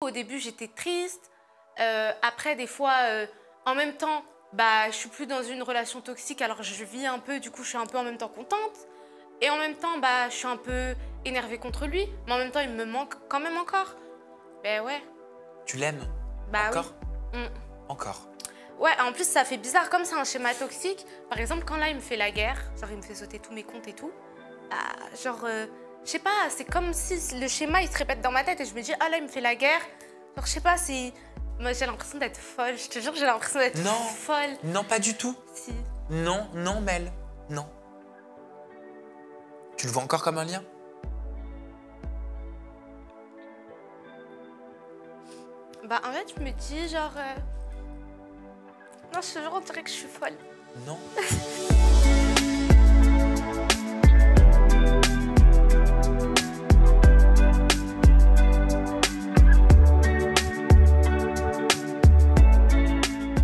Au début, j'étais triste. Après, des fois, en même temps, bah, je suis plus dans une relation toxique, alors je vis un peu, du coup, je suis un peu en même temps contente. Et en même temps, bah, je suis un peu énervée contre lui, mais en même temps, il me manque quand même encore. Ben ouais. Tu l'aimes? Bah Encore? oui. Mm. Encore. Ouais, en plus, ça fait bizarre, comme c'est un schéma toxique. Par exemple, quand là, il me fait la guerre, genre, il me fait sauter tous mes comptes et tout. Bah, genre, je sais pas, c'est comme si le schéma, il se répète dans ma tête et je me dis, ah là, il me fait la guerre. Genre, je sais pas, c'est... Moi, j'ai l'impression d'être folle, je te jure, j'ai l'impression d'être folle. Non, pas du tout. Si. Non, non, Mel, non. Tu le vois encore comme un lien? Bah, en fait, je me dis, genre... Non, je te jure, on dirait que je suis folle. Non.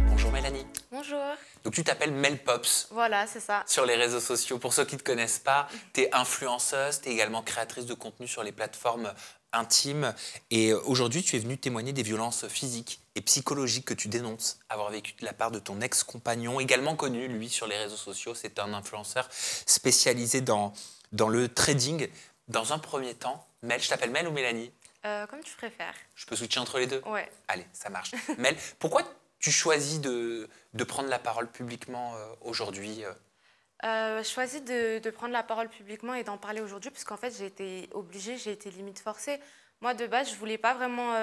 Bonjour Mélanie. Bonjour. Donc tu t'appelles Mel Pops Voilà, c'est ça. sur les réseaux sociaux. Pour ceux qui ne te connaissent pas, tu es influenceuse, tu es également créatrice de contenu sur les plateformes intimes. Et aujourd'hui, tu es venue témoigner des violences physiques et psychologiques que tu dénonces avoir vécues de la part de ton ex-compagnon, également connu, lui, sur les réseaux sociaux. C'est un influenceur spécialisé dans le trading. Dans un premier temps, Mel, je t'appelle Mel ou Mélanie? Comme tu préfères. Je peux switcher entre les deux? Ouais. Allez, ça marche. Mel, pourquoi tu choisis de prendre la parole publiquement aujourd'hui? Je choisis de prendre la parole publiquement et d'en parler aujourd'hui parce qu'en fait, j'ai été obligée, j'ai été limite forcée. Moi, de base, je ne voulais pas vraiment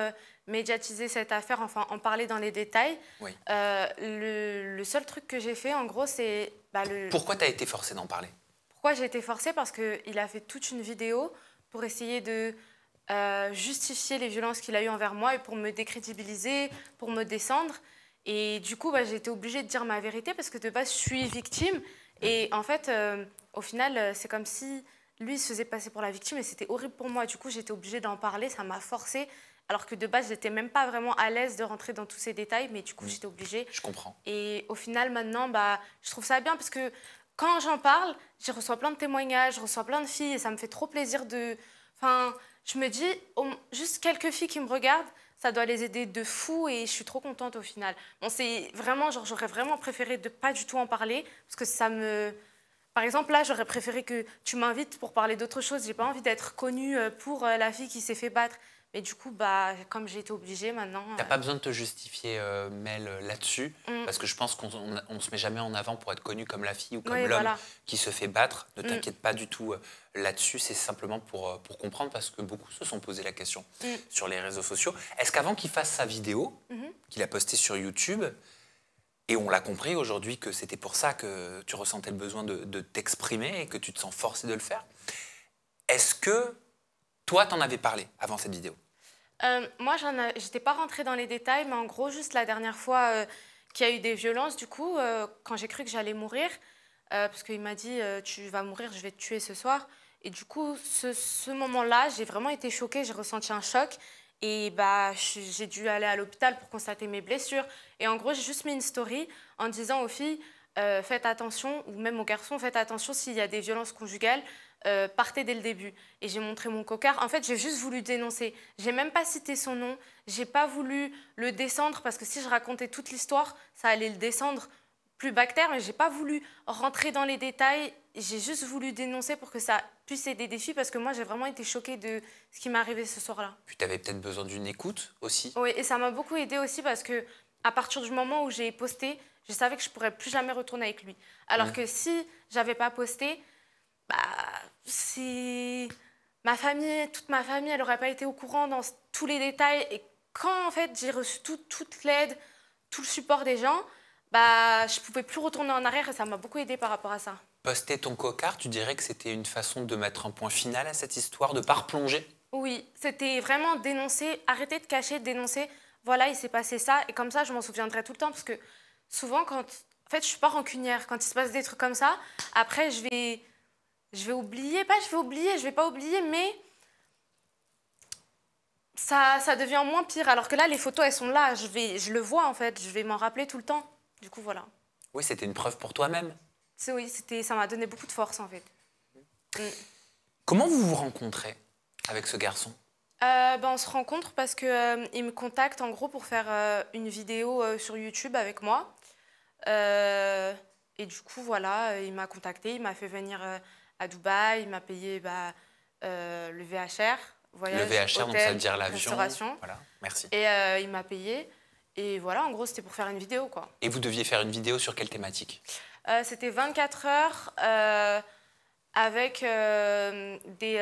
médiatiser cette affaire, enfin, en parler dans les détails. Oui. Le seul truc que j'ai fait, en gros, c'est... Bah, Pourquoi tu as été forcée d'en parler? Pourquoi j'ai été forcée? Parce qu'il a fait toute une vidéo pour essayer de justifier les violences qu'il a eues envers moi et pour me décrédibiliser, pour me descendre. Et du coup, bah, j'ai été obligée de dire ma vérité parce que de base, je suis victime. Et en fait, au final, c'est comme si lui se faisait passer pour la victime et c'était horrible pour moi. Du coup, j'étais obligée d'en parler, ça m'a forcée. Alors que de base, je n'étais même pas vraiment à l'aise de rentrer dans tous ces détails, mais du coup, j'étais obligée. Je comprends. Et au final, maintenant, bah, je trouve ça bien parce que quand j'en parle, je reçois plein de témoignages, je reçois plein de filles et ça me fait trop plaisir de... Enfin, je me dis, juste quelques filles qui me regardent, ça doit les aider de fou et je suis trop contente au final. Bon, c'est vraiment, genre, j'aurais vraiment préféré de pas du tout en parler parce que ça me... Par exemple, là, j'aurais préféré que tu m'invites pour parler d'autre chose. J'ai pas envie d'être connue pour la fille qui s'est fait battre. Mais du coup, bah, comme j'ai été obligée maintenant... T'as pas besoin de te justifier, Mel, là-dessus, parce que je pense qu'on ne se met jamais en avant pour être connu comme la fille ou comme l'homme qui se fait battre. Ne t'inquiète pas du tout là-dessus, c'est simplement pour comprendre, parce que beaucoup se sont posé la question sur les réseaux sociaux. Est-ce qu'avant qu'il fasse sa vidéo, qu'il a postée sur YouTube, et on l'a compris aujourd'hui que c'était pour ça que tu ressentais le besoin de t'exprimer et que tu te sens forcé de le faire, est-ce que toi, t'en avais parlé avant cette vidéo? Moi, j'étais pas rentrée dans les détails, mais en gros, juste la dernière fois qu'il y a eu des violences, du coup, quand j'ai cru que j'allais mourir, parce qu'il m'a dit tu vas mourir, je vais te tuer ce soir. Et du coup, ce moment-là, j'ai vraiment été choquée, j'ai ressenti un choc. Et bah, j'ai dû aller à l'hôpital pour constater mes blessures. Et en gros, j'ai juste mis une story en disant aux filles, faites attention, ou même aux garçons, faites attention s'il y a des violences conjugales. Partez dès le début. Et j'ai montré mon cocard. En fait, j'ai juste voulu dénoncer. J'ai même pas cité son nom. J'ai pas voulu le descendre parce que si je racontais toute l'histoire, ça allait le descendre plus bactère. Mais j'ai pas voulu rentrer dans les détails. J'ai juste voulu dénoncer pour que ça puisse aider des filles parce que moi, j'ai vraiment été choquée de ce qui m'est arrivé ce soir-là. Puis tu avais peut-être besoin d'une écoute aussi. Oui, et ça m'a beaucoup aidée aussi parce que à partir du moment où j'ai posté, je savais que je pourrais plus jamais retourner avec lui. Alors que si j'avais pas posté, bah, si ma famille, toute ma famille, elle n'aurait pas été au courant dans tous les détails. Et quand, en fait, j'ai reçu toute l'aide, tout le support des gens, bah, je ne pouvais plus retourner en arrière et ça m'a beaucoup aidée par rapport à ça. Poster ton cocard, tu dirais que c'était une façon de mettre un point final à cette histoire, de ne pas replonger? Oui, c'était vraiment dénoncer, arrêter de cacher, dénoncer. Voilà, il s'est passé ça. Et comme ça, je m'en souviendrai tout le temps parce que souvent, en fait, je ne suis pas rancunière. Quand il se passe des trucs comme ça, après, je vais oublier, je vais pas oublier, mais ça devient moins pire. Alors que là, les photos, elles sont là, je le vois en fait, je vais m'en rappeler tout le temps. Du coup, voilà. Oui, c'était une preuve pour toi-même. Oui, ça m'a donné beaucoup de force en fait. Comment vous vous rencontrez avec ce garçon? On se rencontre parce que il me contacte en gros pour faire une vidéo sur YouTube avec moi. Et du coup, voilà, il m'a contacté, il m'a fait venir à Dubaï, il m'a payé le VHR, voyage, Le VHR, donc ça veut hôtel, dire l'avion. restauration. Voilà, merci. Et il m'a payé. Et voilà, en gros, c'était pour faire une vidéo, quoi. Et vous deviez faire une vidéo sur quelle thématique? C'était 24 heures avec des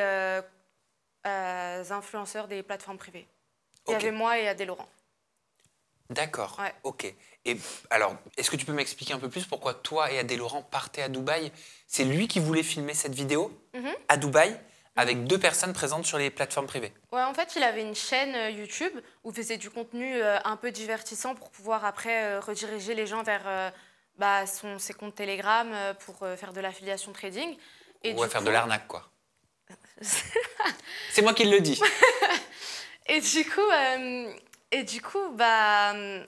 influenceurs des plateformes privées. Il y avait moi et Adé Laurent. D'accord, Ouais. ok. Et alors, est-ce que tu peux m'expliquer un peu plus pourquoi toi et Adé Laurent partez à Dubaï? C'est lui qui voulait filmer cette vidéo à Dubaï avec 2 personnes présentes sur les plateformes privées? Ouais, en fait, il avait une chaîne YouTube où il faisait du contenu un peu divertissant pour pouvoir après rediriger les gens vers ses comptes Telegram pour faire de l'affiliation trading. Et Ouais, faire de l'arnaque, quoi. C'est moi qui le dis. Et du coup,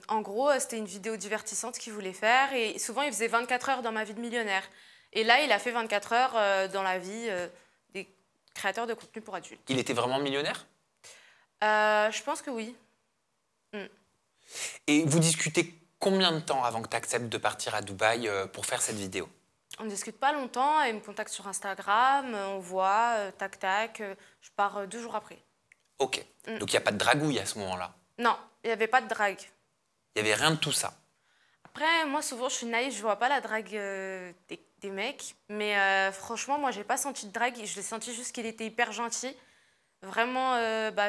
en gros, c'était une vidéo divertissante qu'il voulait faire. Et souvent, il faisait 24 heures dans ma vie de millionnaire. Et là, il a fait 24 heures dans la vie des créateurs de contenu pour adultes. Il était vraiment millionnaire? Je pense que oui. Et vous discutez combien de temps avant que tu acceptes de partir à Dubaï pour faire cette vidéo? On ne discute pas longtemps. Il me contacte sur Instagram, on voit, tac, tac. Je pars 2 jours après. Ok. Donc il n'y a pas de dragouille à ce moment-là? Non, il n'y avait pas de drague. Il n'y avait rien de tout ça? Après, moi, souvent, je suis naïve, je ne vois pas la drague des mecs. Mais franchement, moi, je n'ai pas senti de drague. Je l'ai senti juste qu'il était hyper gentil. Vraiment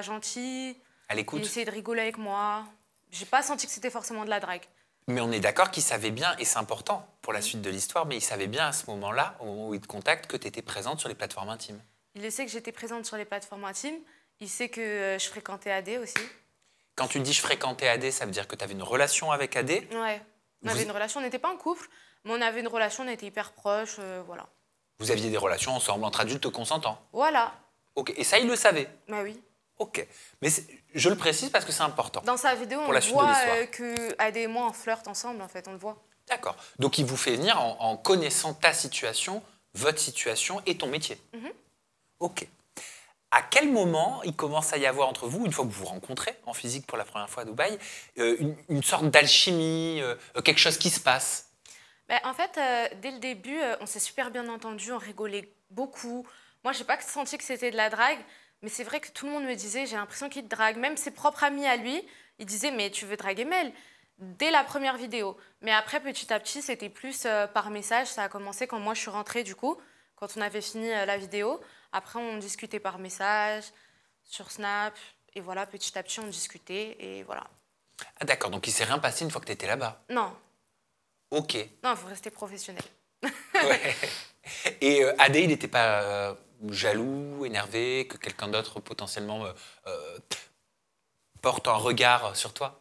gentil. À l'écoute? Il essayait de rigoler avec moi. Je n'ai pas senti que c'était forcément de la drague. Mais on est d'accord qu'il savait bien, et c'est important pour la suite de l'histoire, mais il savait bien à ce moment-là, au moment où il te contacte, que tu étais présente sur les plateformes intimes. Il sait que j'étais présente sur les plateformes intimes. Il sait que je fréquentais Adé aussi. Quand tu dis je fréquentais Adé, ça veut dire que tu avais une relation avec Adé? Ouais. On avait une relation, on n'était pas en couple, mais on avait une relation, on était hyper proches, voilà. Vous aviez des relations ensemble, entre adultes consentants? Voilà. Ok, et ça, il le savait? Bah oui. Ok, mais je le précise parce que c'est important. Dans sa vidéo, on voit que Adé et moi, on flirte ensemble, en fait, on le voit. D'accord. Donc, il vous fait venir en connaissant ta situation, votre situation et ton métier. Ok. À quel moment il commence à y avoir entre vous, une fois que vous vous rencontrez en physique pour la première fois à Dubaï, une sorte d'alchimie, quelque chose qui se passe? En fait, dès le début, on s'est super bien entendus, on rigolait beaucoup. Moi, je n'ai pas senti que c'était de la drague, mais c'est vrai que tout le monde me disait, j'ai l'impression qu'il te drague. Même ses propres amis à lui, ils disaient, mais tu veux draguer Mel? Dès la première vidéo. Mais après, petit à petit, c'était plus par message. Ça a commencé quand moi, je suis rentrée, du coup, quand on avait fini la vidéo. Après, on discutait par message, sur Snap. Et voilà, petit à petit, on discutait. Et voilà. Ah d'accord, donc il ne s'est rien passé une fois que tu étais là-bas? Non. Ok. Non, il faut rester professionnel. Ouais. Et Adé, il n'était pas jaloux, énervé, que quelqu'un d'autre potentiellement porte un regard sur toi?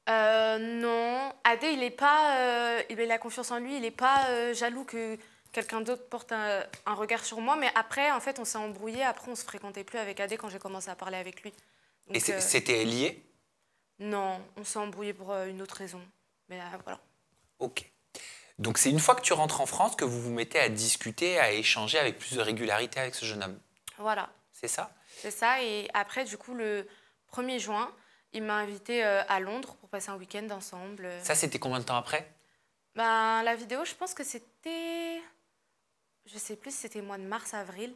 Non. Adé, il a confiance en lui. Il n'est pas jaloux que quelqu'un d'autre porte un regard sur moi. Mais après, en fait, on s'est embrouillé. Après, on ne se fréquentait plus avec Adé quand j'ai commencé à parler avec lui. Donc, et c'était lié? Non, on s'est embrouillé pour une autre raison. Mais voilà. Ok. Donc c'est une fois que tu rentres en France que vous vous mettez à discuter, à échanger avec plus de régularité avec ce jeune homme? Voilà. C'est ça? C'est ça. Et après, du coup, le 1er juin, il m'a invité à Londres pour passer un week-end ensemble. Ça, c'était combien de temps après? La vidéo, je pense que c'était... Je sais plus si c'était mois de mars, avril.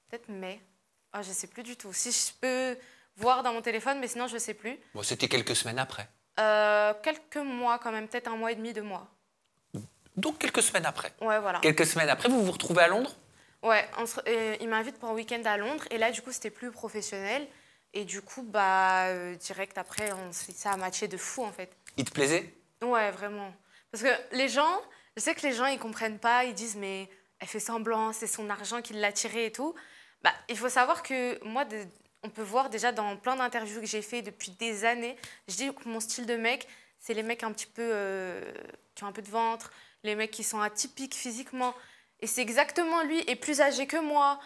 Peut-être mai. Ah, je sais plus du tout. Si je peux voir dans mon téléphone, mais sinon, je sais plus. Bon, c'était quelques semaines après. Quelques mois quand même, peut-être 1 mois et demi, 2 mois. Donc quelques semaines après. Ouais, voilà. Quelques semaines après, vous vous retrouvez à Londres? Ouais, il m'invite pour un week-end à Londres. Et là, du coup, c'était plus professionnel. Et du coup, direct après, ça a matché de fou, en fait. Il te plaisait? Ouais, vraiment. Parce que je sais que les gens, ils comprennent pas. Ils disent, mais elle fait semblant, c'est son argent qui l'a tiré et tout. Il faut savoir que moi, on peut voir déjà dans plein d'interviews que j'ai fait depuis des années, je dis que mon style de mec, c'est les mecs un petit peu qui ont un peu de ventre, les mecs qui sont atypiques physiquement. Et c'est exactement lui, et plus âgé que moi.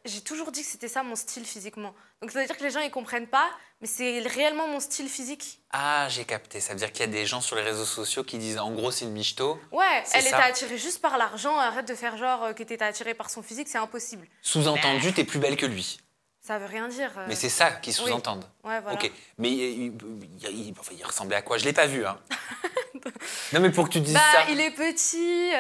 J'ai toujours dit que c'était ça mon style physiquement. Donc ça veut dire que les gens ils comprennent pas, mais c'est réellement mon style physique. Ah, j'ai capté. Ça veut dire qu'il y a des gens sur les réseaux sociaux qui disent en gros c'est une michto. Ouais, elle était attirée juste par l'argent. Arrête de faire genre que t'étais attirée par son physique, c'est impossible. Sous-entendu, t'es plus belle que lui. Ça veut rien dire. Mais c'est ça qu'ils sous-entendent. Oui. Ouais, voilà. Ok. Mais il ressemblait à quoi? Je l'ai pas vu, hein. Non, mais pour que tu dises ça. Il est petit,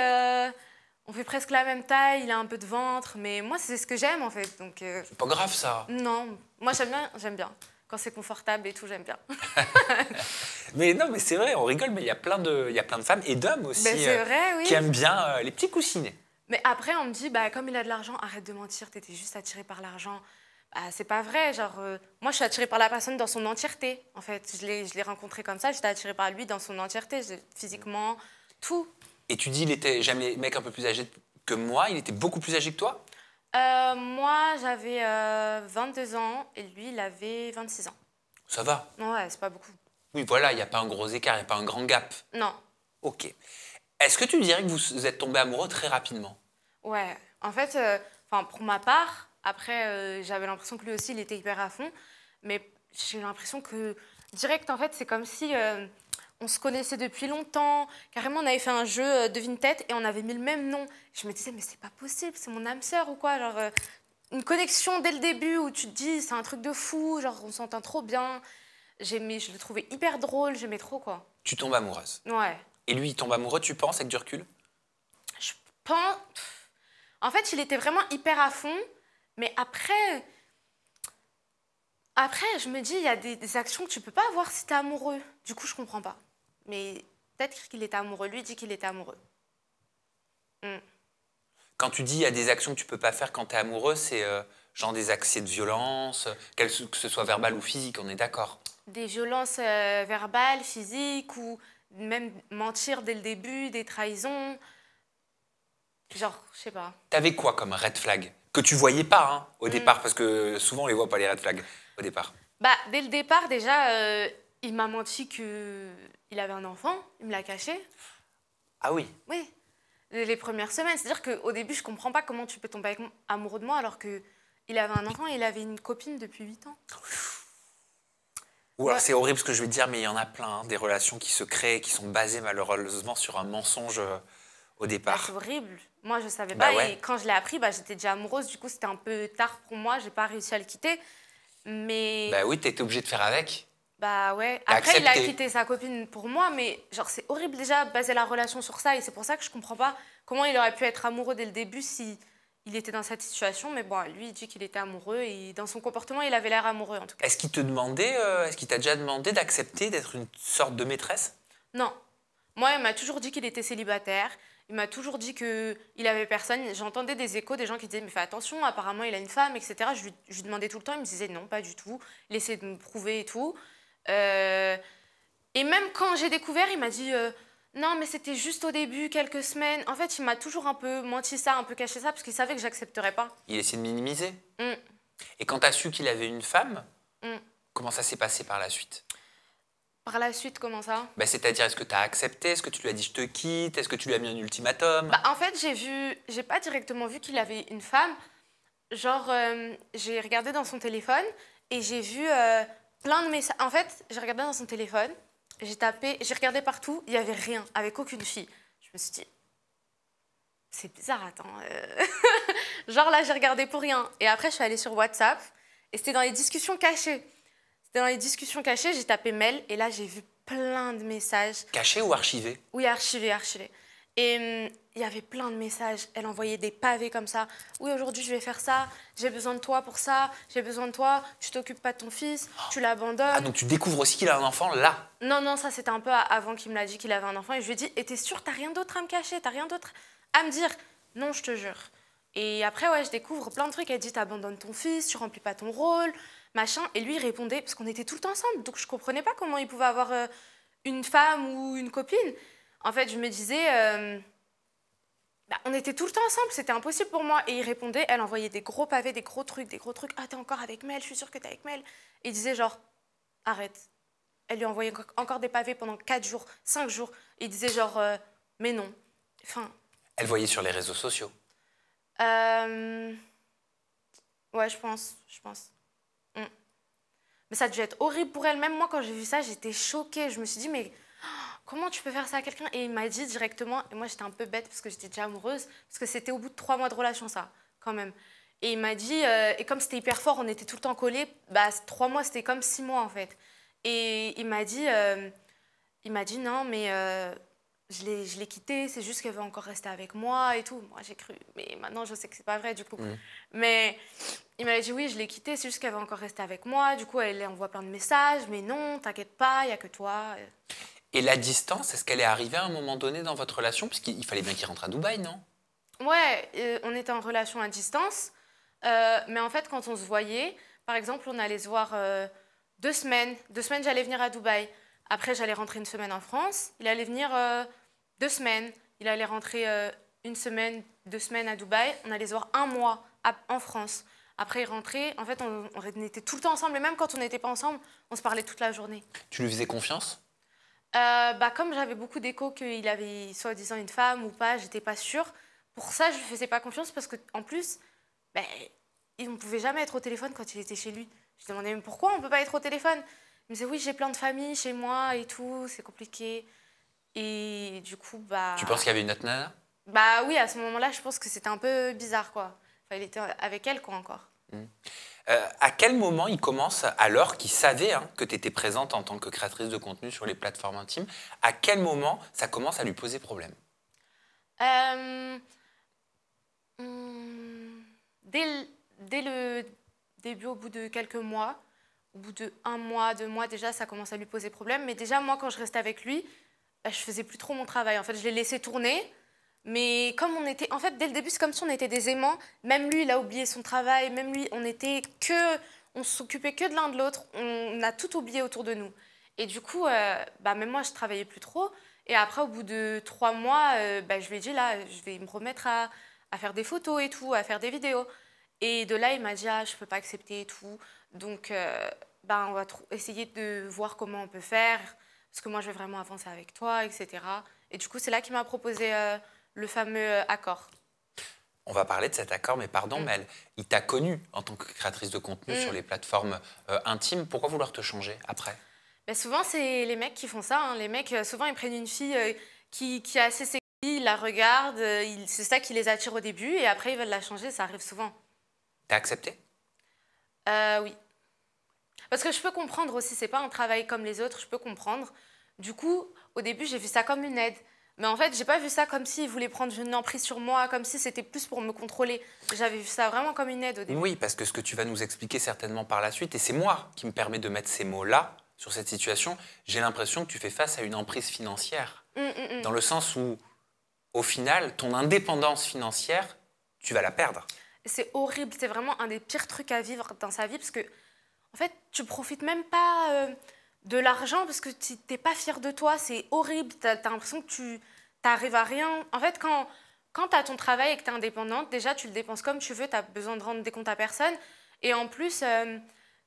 on fait presque la même taille, il a un peu de ventre, mais moi, c'est ce que j'aime, en fait. Donc, c'est pas grave, ça. Non, moi, j'aime bien. Quand c'est confortable et tout, j'aime bien. Mais non, mais c'est vrai, on rigole, mais il y a plein de femmes et d'hommes aussi vrai, oui. qui aiment bien les petits coussinets. Mais après, on me dit, comme il a de l'argent, arrête de mentir, t'étais juste attirée par l'argent. C'est pas vrai, genre, moi, je suis attirée par la personne dans son entièreté, en fait. Je l'ai rencontré comme ça, j'étais attirée par lui dans son entièreté, physiquement, tout. Et tu dis, j'aime les mecs un peu plus âgés que moi, il était beaucoup plus âgé que toi? Moi, j'avais 22 ans et lui, il avait 26 ans. Ça va? Ouais, c'est pas beaucoup. Oui, voilà, il n'y a pas un gros écart, il n'y a pas un grand gap. Non. Ok. Est-ce que tu dirais que vous êtes tombés amoureux très rapidement? Ouais, en fait, pour ma part, après, j'avais l'impression que lui aussi, il était hyper à fond, mais j'ai l'impression que direct, en fait, c'est comme si on se connaissait depuis longtemps. Carrément, on avait fait un jeu devine-tête et on avait mis le même nom. Je me disais, mais c'est pas possible, c'est mon âme sœur ou quoi, genre, une connexion dès le début où tu te dis, c'est un truc de fou, genre, on s'entend trop bien. Je le trouvais hyper drôle, j'aimais trop, quoi. Tu tombes amoureuse? Ouais. Et lui, il tombe amoureux, tu penses, avec du recul? Je pense... En fait, il était vraiment hyper à fond, mais après, je me dis, il y a des actions que tu peux pas avoir si tu es amoureux. Du coup, je comprends pas. Mais peut-être qu'il était amoureux. Lui dit qu'il était amoureux. Quand tu dis il y a des actions que tu peux pas faire quand tu es amoureux, c'est genre des accès de violence, que ce soit verbal ou physique, on est d'accord? Des violences verbales, physiques, ou même mentir dès le début, des trahisons. Genre, je sais pas. T'avais quoi comme red flag? Que tu voyais pas hein, au départ, parce que souvent on les voit pas les red flags au départ. Dès le départ, déjà, il m'a menti qu'il avait un enfant, il me l'a caché. Ah oui? Oui, les premières semaines. C'est-à-dire qu'au début, je comprends pas comment tu peux tomber amoureux de moi alors qu'il avait un enfant et il avait une copine depuis 8 ans. Ou alors c'est horrible ce que je vais te dire, mais il y en a plein, hein, des relations qui se créent, qui sont basées malheureusement sur un mensonge au départ. C'est horrible. Moi, je savais pas. Ouais. Et quand je l'ai appris, j'étais déjà amoureuse. Du coup, c'était un peu tard pour moi. J'ai pas réussi à le quitter. Mais... Bah oui, t'étais obligée de faire avec. Bah ouais. Après, il a quitté sa copine pour moi. Mais genre, c'est horrible déjà baser la relation sur ça. Et c'est pour ça que je comprends pas comment il aurait pu être amoureux dès le début si il était dans cette situation. Mais bon, lui, il dit qu'il était amoureux. Et dans son comportement, il avait l'air amoureux en tout cas. Est-ce qu'il t'a déjà demandé d'accepter d'être une sorte de maîtresse? Non. Moi, il m'a toujours dit qu'il était célibataire. Il m'a toujours dit qu'il avait personne. J'entendais des échos, des gens qui disaient « mais fais attention, apparemment il a une femme, etc. » Je lui demandais tout le temps, il me disait « non, pas du tout. » Il essayait de me prouver et tout. Et même quand j'ai découvert, il m'a dit « non, mais c'était juste au début, quelques semaines. » En fait, il m'a toujours un peu menti ça, un peu caché ça, parce qu'il savait que j'accepterais pas. Il essayait de minimiser. Et quand tu as su qu'il avait une femme, comment ça s'est passé par la suite? Par la suite, comment ça? C'est-à-dire, est-ce que tu as accepté? Est-ce que tu lui as dit je te quitte? Est-ce que tu lui as mis un ultimatum? En fait, j'ai pas directement vu qu'il avait une femme. Genre, j'ai regardé dans son téléphone et j'ai vu plein de messages. En fait, j'ai regardé dans son téléphone, j'ai regardé partout, il y avait rien, avec aucune fille. Je me suis dit, c'est bizarre, attends. Genre là, j'ai regardé pour rien. Et après, je suis allée sur WhatsApp et c'était dans les discussions cachées. Dans les discussions cachées, j'ai tapé mail et là, j'ai vu plein de messages. Cachés ou archivés? Oui, archivés. Et il y avait plein de messages. Elle envoyait des pavés comme ça. Oui, aujourd'hui, je vais faire ça. J'ai besoin de toi pour ça. J'ai besoin de toi. Tu t'occupes pas de ton fils. Tu l'abandonnes. Ah, donc tu découvres aussi qu'il a un enfant là? Non, ça, c'était un peu avant qu'il me l'a dit qu'il avait un enfant. Et je lui ai dit, et t'es sûre, t'as rien d'autre à me cacher? T'as rien d'autre à me dire? Non, je te jure. Et après, ouais, je découvre plein de trucs. Elle dit, t'abandonnes ton fils, tu remplis pas ton rôle. Machin, et lui il répondait, parce qu'on était tout le temps ensemble, donc je comprenais pas comment il pouvait avoir une femme ou une copine. En fait, je me disais, on était tout le temps ensemble, c'était impossible pour moi. Et il répondait, elle envoyait des gros pavés, des gros trucs. Ah, t'es encore avec Mel, je suis sûre que t'es avec Mel. Et il disait genre, arrête. Elle lui envoyait encore des pavés pendant 4 jours, 5 jours. Et il disait genre, mais non. Enfin... Elle voyait sur les réseaux sociaux? Ouais, je pense. Mais ça a dû être horrible pour elle. Même moi, quand j'ai vu ça, j'étais choquée. Je me suis dit, mais comment tu peux faire ça à quelqu'un? Et il m'a dit directement, et moi j'étais un peu bête parce que j'étais déjà amoureuse, parce que c'était au bout de 3 mois de relation, ça, quand même. Et il m'a dit, et comme c'était hyper fort, on était tout le temps collés, 3 mois, c'était comme 6 mois en fait. Et il m'a dit non, mais je l'ai quitté, c'est juste qu'elle veut encore rester avec moi et tout. Moi, j'ai cru, mais maintenant, je sais que c'est pas vrai du coup. Mais il m'a dit oui, je l'ai quitté, c'est juste qu'elle veut encore rester avec moi. Du coup, elle envoie plein de messages, mais non, t'inquiète pas, il n'y a que toi. Et la distance, est-ce qu'elle est arrivée à un moment donné dans votre relation? Parce qu'il fallait bien qu'il rentre à Dubaï, non? Ouais, on était en relation à distance. Mais en fait, quand on se voyait, par exemple, on allait se voir 2 semaines. 2 semaines, j'allais venir à Dubaï. Après, j'allais rentrer 1 semaine en France. Il allait venir 2 semaines. Il allait rentrer 1 semaine, 2 semaines à Dubaï. On allait se voir 1 mois en France. Après, il rentrait. En fait, on était tout le temps ensemble. Et même quand on n'était pas ensemble, on se parlait toute la journée. Tu lui faisais confiance? Comme j'avais beaucoup d'échos qu'il avait soi-disant une femme ou pas, j'étais pas sûre. Pour ça, je lui faisais pas confiance parce qu'en plus, on ne pouvait jamais être au téléphone quand il était chez lui. Je demandais même pourquoi on ne peut pas être au téléphone. Il me disait oui, j'ai plein de familles chez moi et tout, c'est compliqué. Et du coup, Tu penses qu'il y avait une autre nana? Oui, à ce moment-là, je pense que c'était un peu bizarre, quoi. Enfin, il était avec elle, quoi, encore. À quel moment il commence, alors qu'il savait que tu étais présente en tant que créatrice de contenu sur les plateformes intimes, à quel moment ça commence à lui poser problème? Dès le début, au bout de quelques mois, au bout de 1 mois, 2 mois, déjà, ça commence à lui poser problème. Mais déjà, moi, quand je restais avec lui, je faisais plus trop mon travail. En fait, je l'ai laissé tourner. Mais comme on était... En fait, dès le début, c'est comme si on était des aimants. Même lui, il a oublié son travail. Même lui, on s'occupait que de l'un de l'autre. On a tout oublié autour de nous. Et du coup, même moi, je travaillais plus trop. Et après, au bout de 3 mois, je lui ai dit, là, je vais me remettre à faire des photos et tout, à faire des vidéos. Et de là, il m'a dit, ah, je peux pas accepter et tout. Donc, on va essayer de voir comment on peut faire. Parce que moi, je vais vraiment avancer avec toi, etc. Et du coup, c'est là qu'il m'a proposé le fameux accord. On va parler de cet accord, mais pardon, mais il t'a connue en tant que créatrice de contenu sur les plateformes intimes. Pourquoi vouloir te changer après? Souvent, c'est les mecs qui font ça. Hein. Les mecs, souvent, ils prennent une fille qui est assez sexy, ils la regardent, c'est ça qui les attire au début, et après, ils veulent la changer, ça arrive souvent. T'as accepté? Oui. Parce que je peux comprendre aussi, c'est pas un travail comme les autres, je peux comprendre. Du coup, au début, j'ai vu ça comme une aide. Mais en fait, j'ai pas vu ça comme s'il voulait prendre une emprise sur moi, comme si c'était plus pour me contrôler. J'avais vu ça vraiment comme une aide au début. Oui, parce que ce que tu vas nous expliquer certainement par la suite, et c'est moi qui me permet de mettre ces mots-là sur cette situation, j'ai l'impression que tu fais face à une emprise financière. Dans le sens où, au final, ton indépendance financière, tu vas la perdre. C'est horrible, c'est vraiment un des pires trucs à vivre dans sa vie, parce que, en fait, tu profites même pas de l'argent, parce que tu n'es pas fier de toi, c'est horrible, tu as l'impression que tu n'arrives à rien. En fait, quand tu as ton travail et que tu es indépendante, déjà, tu le dépenses comme tu veux, tu as besoin de rendre des comptes à personne, et en plus,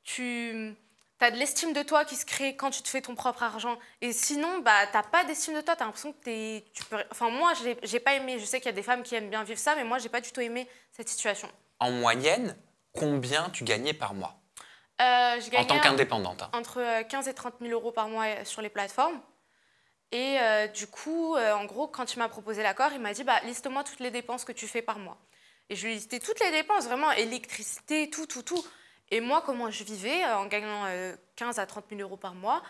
tu as de l'estime de toi qui se crée quand tu te fais ton propre argent. Et sinon, tu n'as pas d'estime de toi, tu as l'impression que tu peux... Enfin, moi, j'ai pas aimé, je sais qu'il y a des femmes qui aiment bien vivre ça, mais moi, j'ai pas du tout aimé cette situation. En moyenne, combien tu gagnais par mois je gagnais en tant qu'indépendante? Entre 15 et 30 000 euros par mois sur les plateformes. Et du coup, en gros, quand il m'a proposé l'accord, il m'a dit liste-moi toutes les dépenses que tu fais par mois. Et je lui ai listé toutes les dépenses, vraiment, électricité, tout. Et moi, comment je vivais en gagnant 15 à 30 000 euros par mois,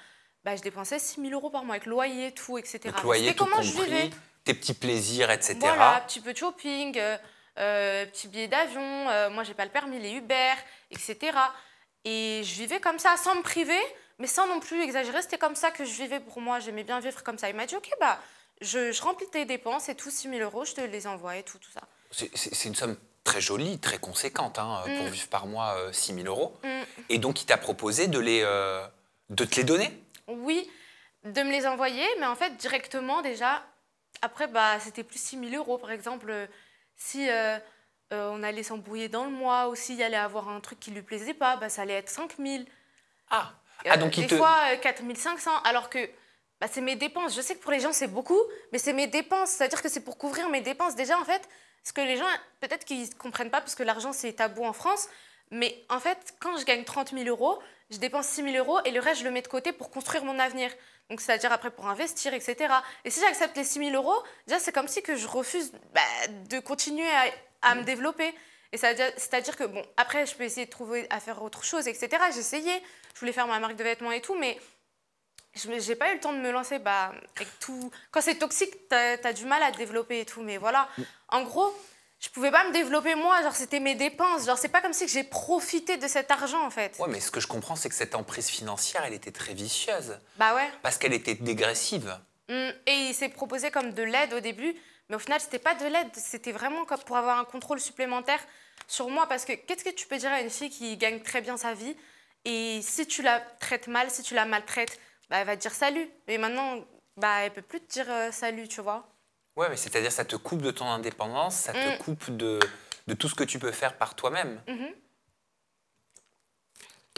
je dépensais 6 000 euros par mois avec loyer, tout, etc. Donc, loyer, tout comment compris, je vivais. Tes petits plaisirs, etc. Voilà, petit peu de shopping, petit billet d'avion, moi, j'ai pas le permis, les Uber, etc. Et je vivais comme ça, sans me priver, mais sans non plus exagérer. C'était comme ça que je vivais pour moi. J'aimais bien vivre comme ça. Il m'a dit, OK, je remplis tes dépenses et tout, 6 000 euros, je te les envoie et tout ça. C'est une somme très jolie, très conséquente pour vivre par mois 6 000 euros. Et donc, il t'a proposé de te les donner? Oui, de me les envoyer, mais en fait, directement déjà. Après, c'était plus 6 000 euros, par exemple. Si on allait s'embrouiller dans le mois, ou s'il allait avoir un truc qui ne lui plaisait pas, ça allait être 5 000. Donc des fois, 4 500, alors que c'est mes dépenses. Je sais que pour les gens, c'est beaucoup, mais c'est mes dépenses. C'est-à-dire que c'est pour couvrir mes dépenses. Déjà, en fait, ce que les gens, peut-être qu'ils ne comprennent pas, parce que l'argent, c'est tabou en France, mais en fait, quand je gagne 30 000 euros, je dépense 6 000 euros et le reste, je le mets de côté pour construire mon avenir. Donc, c'est-à-dire après pour investir, etc. Et si j'accepte les 6 000 euros, déjà, c'est comme si que je refuse de continuer à me développer. Et c'est-à-dire que, bon, après, je peux essayer de trouver à faire autre chose, etc. J'ai essayé, je voulais faire ma marque de vêtements et tout, mais j'ai pas eu le temps de me lancer. Bah, avec tout... Quand c'est toxique, t'as du mal à te développer et tout, mais voilà. En gros, je pouvais pas me développer moi, genre c'était mes dépenses. Genre, c'est pas comme si que j'ai profité de cet argent, en fait. Ouais, mais ce que je comprends, c'est que cette emprise financière, elle était très vicieuse. Bah ouais. Parce qu'elle était dégressive. Et il s'est proposé comme de l'aide au début, mais au final, c'était pas de l'aide, c'était vraiment comme pour avoir un contrôle supplémentaire sur moi. Parce que qu'est-ce que tu peux dire à une fille qui gagne très bien sa vie et si tu la traites mal, si tu la maltraites, bah, elle va te dire salut. Mais maintenant, bah, elle peut plus te dire salut, tu vois. Ouais, mais c'est-à-dire ça te coupe de ton indépendance, ça te coupe de tout ce que tu peux faire par toi-même.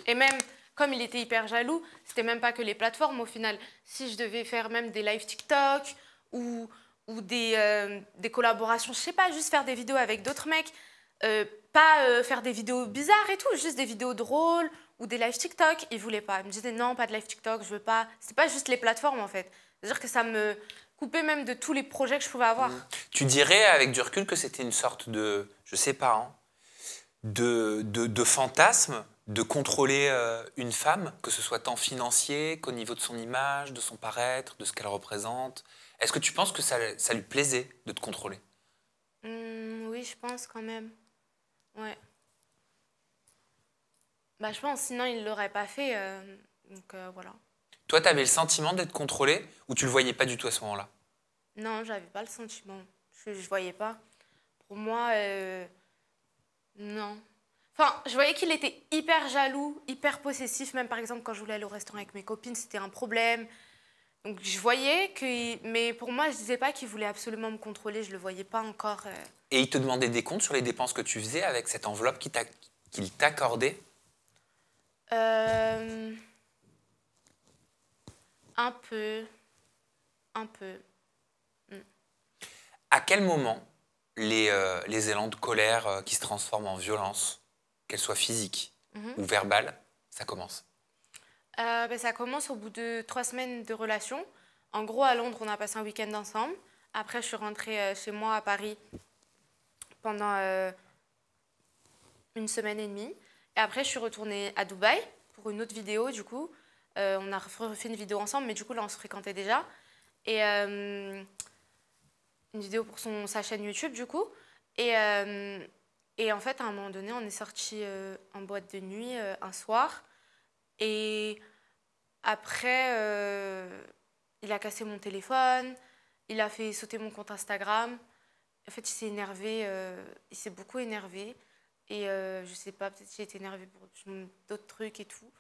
Et même, comme il était hyper jaloux, c'était même pas que les plateformes au final. Si je devais faire même des live TikTok ou des collaborations, je sais pas, juste faire des vidéos avec d'autres mecs, pas faire des vidéos bizarres et tout, juste des vidéos drôles ou des live TikTok, il voulait pas. Il me disait non, pas de live TikTok, je veux pas. C'était pas juste les plateformes en fait. C'est-à-dire que ça me coupait même de tous les projets que je pouvais avoir. Tu dirais avec du recul que c'était une sorte de, je sais pas, hein, de fantasme de contrôler une femme, que ce soit tant financier qu'au niveau de son image, de son paraître, de ce qu'elle représente. Est-ce que tu penses que ça lui plaisait de te contrôler? Oui, je pense quand même. Ouais. Bah, je pense, sinon il ne l'aurait pas fait. Donc voilà. Toi, tu avais le sentiment d'être contrôlé ou tu le voyais pas du tout à ce moment-là? Non, j'avais pas le sentiment. Je voyais pas. Pour moi, non. Enfin, je voyais qu'il était hyper jaloux, hyper possessif. Même par exemple, quand je voulais aller au restaurant avec mes copines, c'était un problème. Donc je voyais que... Mais pour moi, je disais pas qu'il voulait absolument me contrôler. Je le voyais pas encore. Et il te demandait des comptes sur les dépenses que tu faisais avec cette enveloppe qu'il t'accordait? Un peu. Un peu. À quel moment les élans de colère qui se transforment en violence, qu'elles soient physiques ou verbales, ça commence? Ben, ça commence au bout de 3 semaines de relation. En gros, à Londres, on a passé un week-end ensemble. Après, je suis rentrée chez moi à Paris pendant 1 semaine et demie. Et après, je suis retournée à Dubaï pour une autre vidéo, du coup. On a refait une vidéo ensemble, mais du coup, là, on se fréquentait déjà. Et une vidéo pour sa chaîne YouTube, du coup. Et en fait, à un moment donné, on est sortis en boîte de nuit un soir. Et après, il a cassé mon téléphone, il a fait sauter mon compte Instagram. En fait, il s'est énervé, il s'est beaucoup énervé. Et je sais pas, peut-être qu'il était énervé pour d'autres trucs et tout.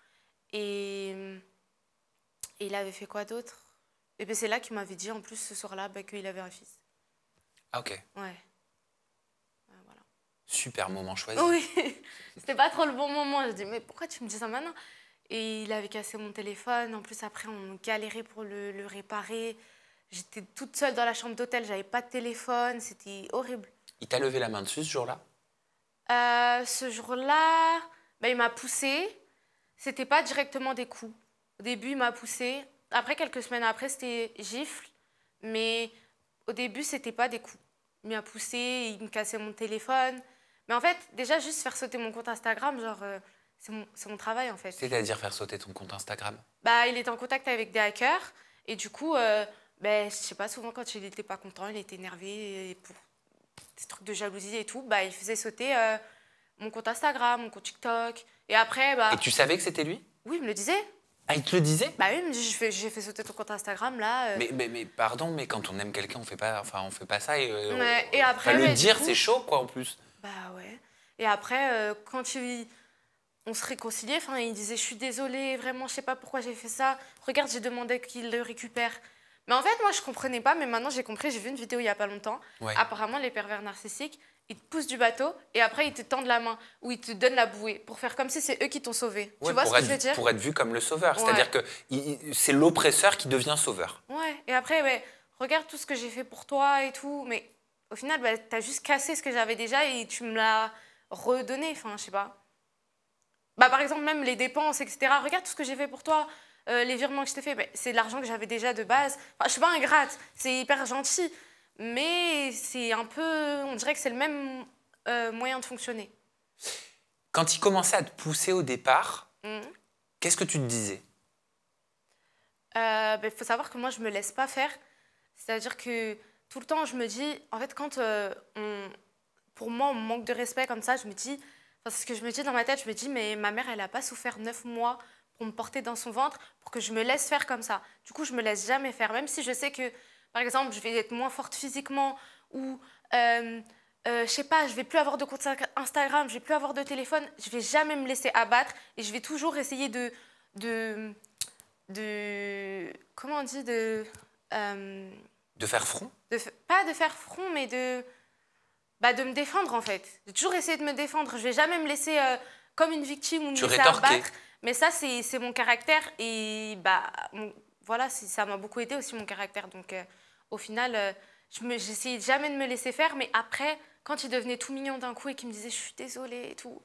Et il avait fait quoi d'autre? Et ben c'est là qu'il m'avait dit en plus ce soir-là qu'il avait un fils. Ah ok. Ouais. Voilà. Super moment choisi. Oui, c'était pas trop le bon moment. Je dis mais pourquoi tu me dis ça maintenant? Et il avait cassé mon téléphone. En plus après on galérait pour le réparer. J'étais toute seule dans la chambre d'hôtel, j'avais pas de téléphone, c'était horrible. Il t'a levé la main dessus ce jour-là? Ce jour-là, ben, il m'a poussée. C'était pas directement des coups. Au début, il m'a poussée. Après, quelques semaines après, c'était gifle. Mais au début, c'était pas des coups. Il m'a poussée, il me cassait mon téléphone. Mais en fait, déjà, juste faire sauter mon compte Instagram, genre, c'est mon travail, en fait. C'est-à-dire faire sauter ton compte Instagram? Bah, il était en contact avec des hackers. Et du coup, ben, je sais pas, souvent, quand il était pas content, il était énervé pour des trucs de jalousie et tout, bah, il faisait sauter mon compte Instagram, mon compte TikTok. Et après, bah... Et tu savais que c'était lui? Oui, il me le disait. Ah, il te le disait? Bah oui, il me dit, j'ai fait sauter ton compte Instagram, là. Mais pardon, mais quand on aime quelqu'un, on fait pas ça. Et, ouais. Et après, le dire, c'est chaud, quoi, en plus. Bah ouais. Et après, quand on se réconciliait, il disait, je suis désolée, vraiment, je sais pas pourquoi j'ai fait ça. Regarde, j'ai demandé qu'il le récupère. Mais en fait, moi, je comprenais pas, mais maintenant, j'ai compris. J'ai vu une vidéo il y a pas longtemps. Ouais. Apparemment, les pervers narcissiques, ils te poussent du bateau et après, ils te tendent la main ou ils te donnent la bouée pour faire comme si c'est eux qui t'ont sauvé. Ouais, tu vois ce que je veux dire? Pour être vu comme le sauveur. Ouais. C'est-à-dire que c'est l'oppresseur qui devient sauveur. Ouais. Et après, ouais, regarde tout ce que j'ai fait pour toi et tout. Mais au final, bah, tu as juste cassé ce que j'avais déjà et tu me l'as redonné. Enfin, je sais pas. Bah, par exemple, même les dépenses, etc. Regarde tout ce que j'ai fait pour toi. Les virements que je t'ai fait, bah, c'est de l'argent que j'avais déjà de base. Enfin, je suis pas ingrate, c'est hyper gentil. Mais c'est un peu... On dirait que c'est le même moyen de fonctionner. Quand il commençait à te pousser au départ, qu'est-ce que tu te disais? Faut savoir que moi, je me laisse pas faire. C'est-à-dire que tout le temps, je me dis, en fait, quand pour moi, on me manque de respect comme ça, je me dis, enfin, c'est ce que je me dis dans ma tête, je me dis, mais ma mère, elle n'a pas souffert 9 mois pour me porter dans son ventre, pour que je me laisse faire comme ça. Du coup, je me laisse jamais faire, même si je sais que, par exemple, je vais être moins forte physiquement ou, je sais pas, je vais plus avoir de compte Instagram, je vais plus avoir de téléphone, je vais jamais me laisser abattre et je vais toujours essayer de comment on dit, de faire front? Pas de faire front, mais de me défendre, en fait. J'ai toujours essayé de me défendre. Je vais jamais me laisser comme une victime ou me laisser abattre. Mais ça, c'est mon caractère. Et voilà, ça m'a beaucoup aidé aussi, mon caractère. Donc, au final, j'essayais jamais de me laisser faire. Mais après, quand il devenait tout mignon d'un coup et qu'il me disait « je suis désolée » et tout,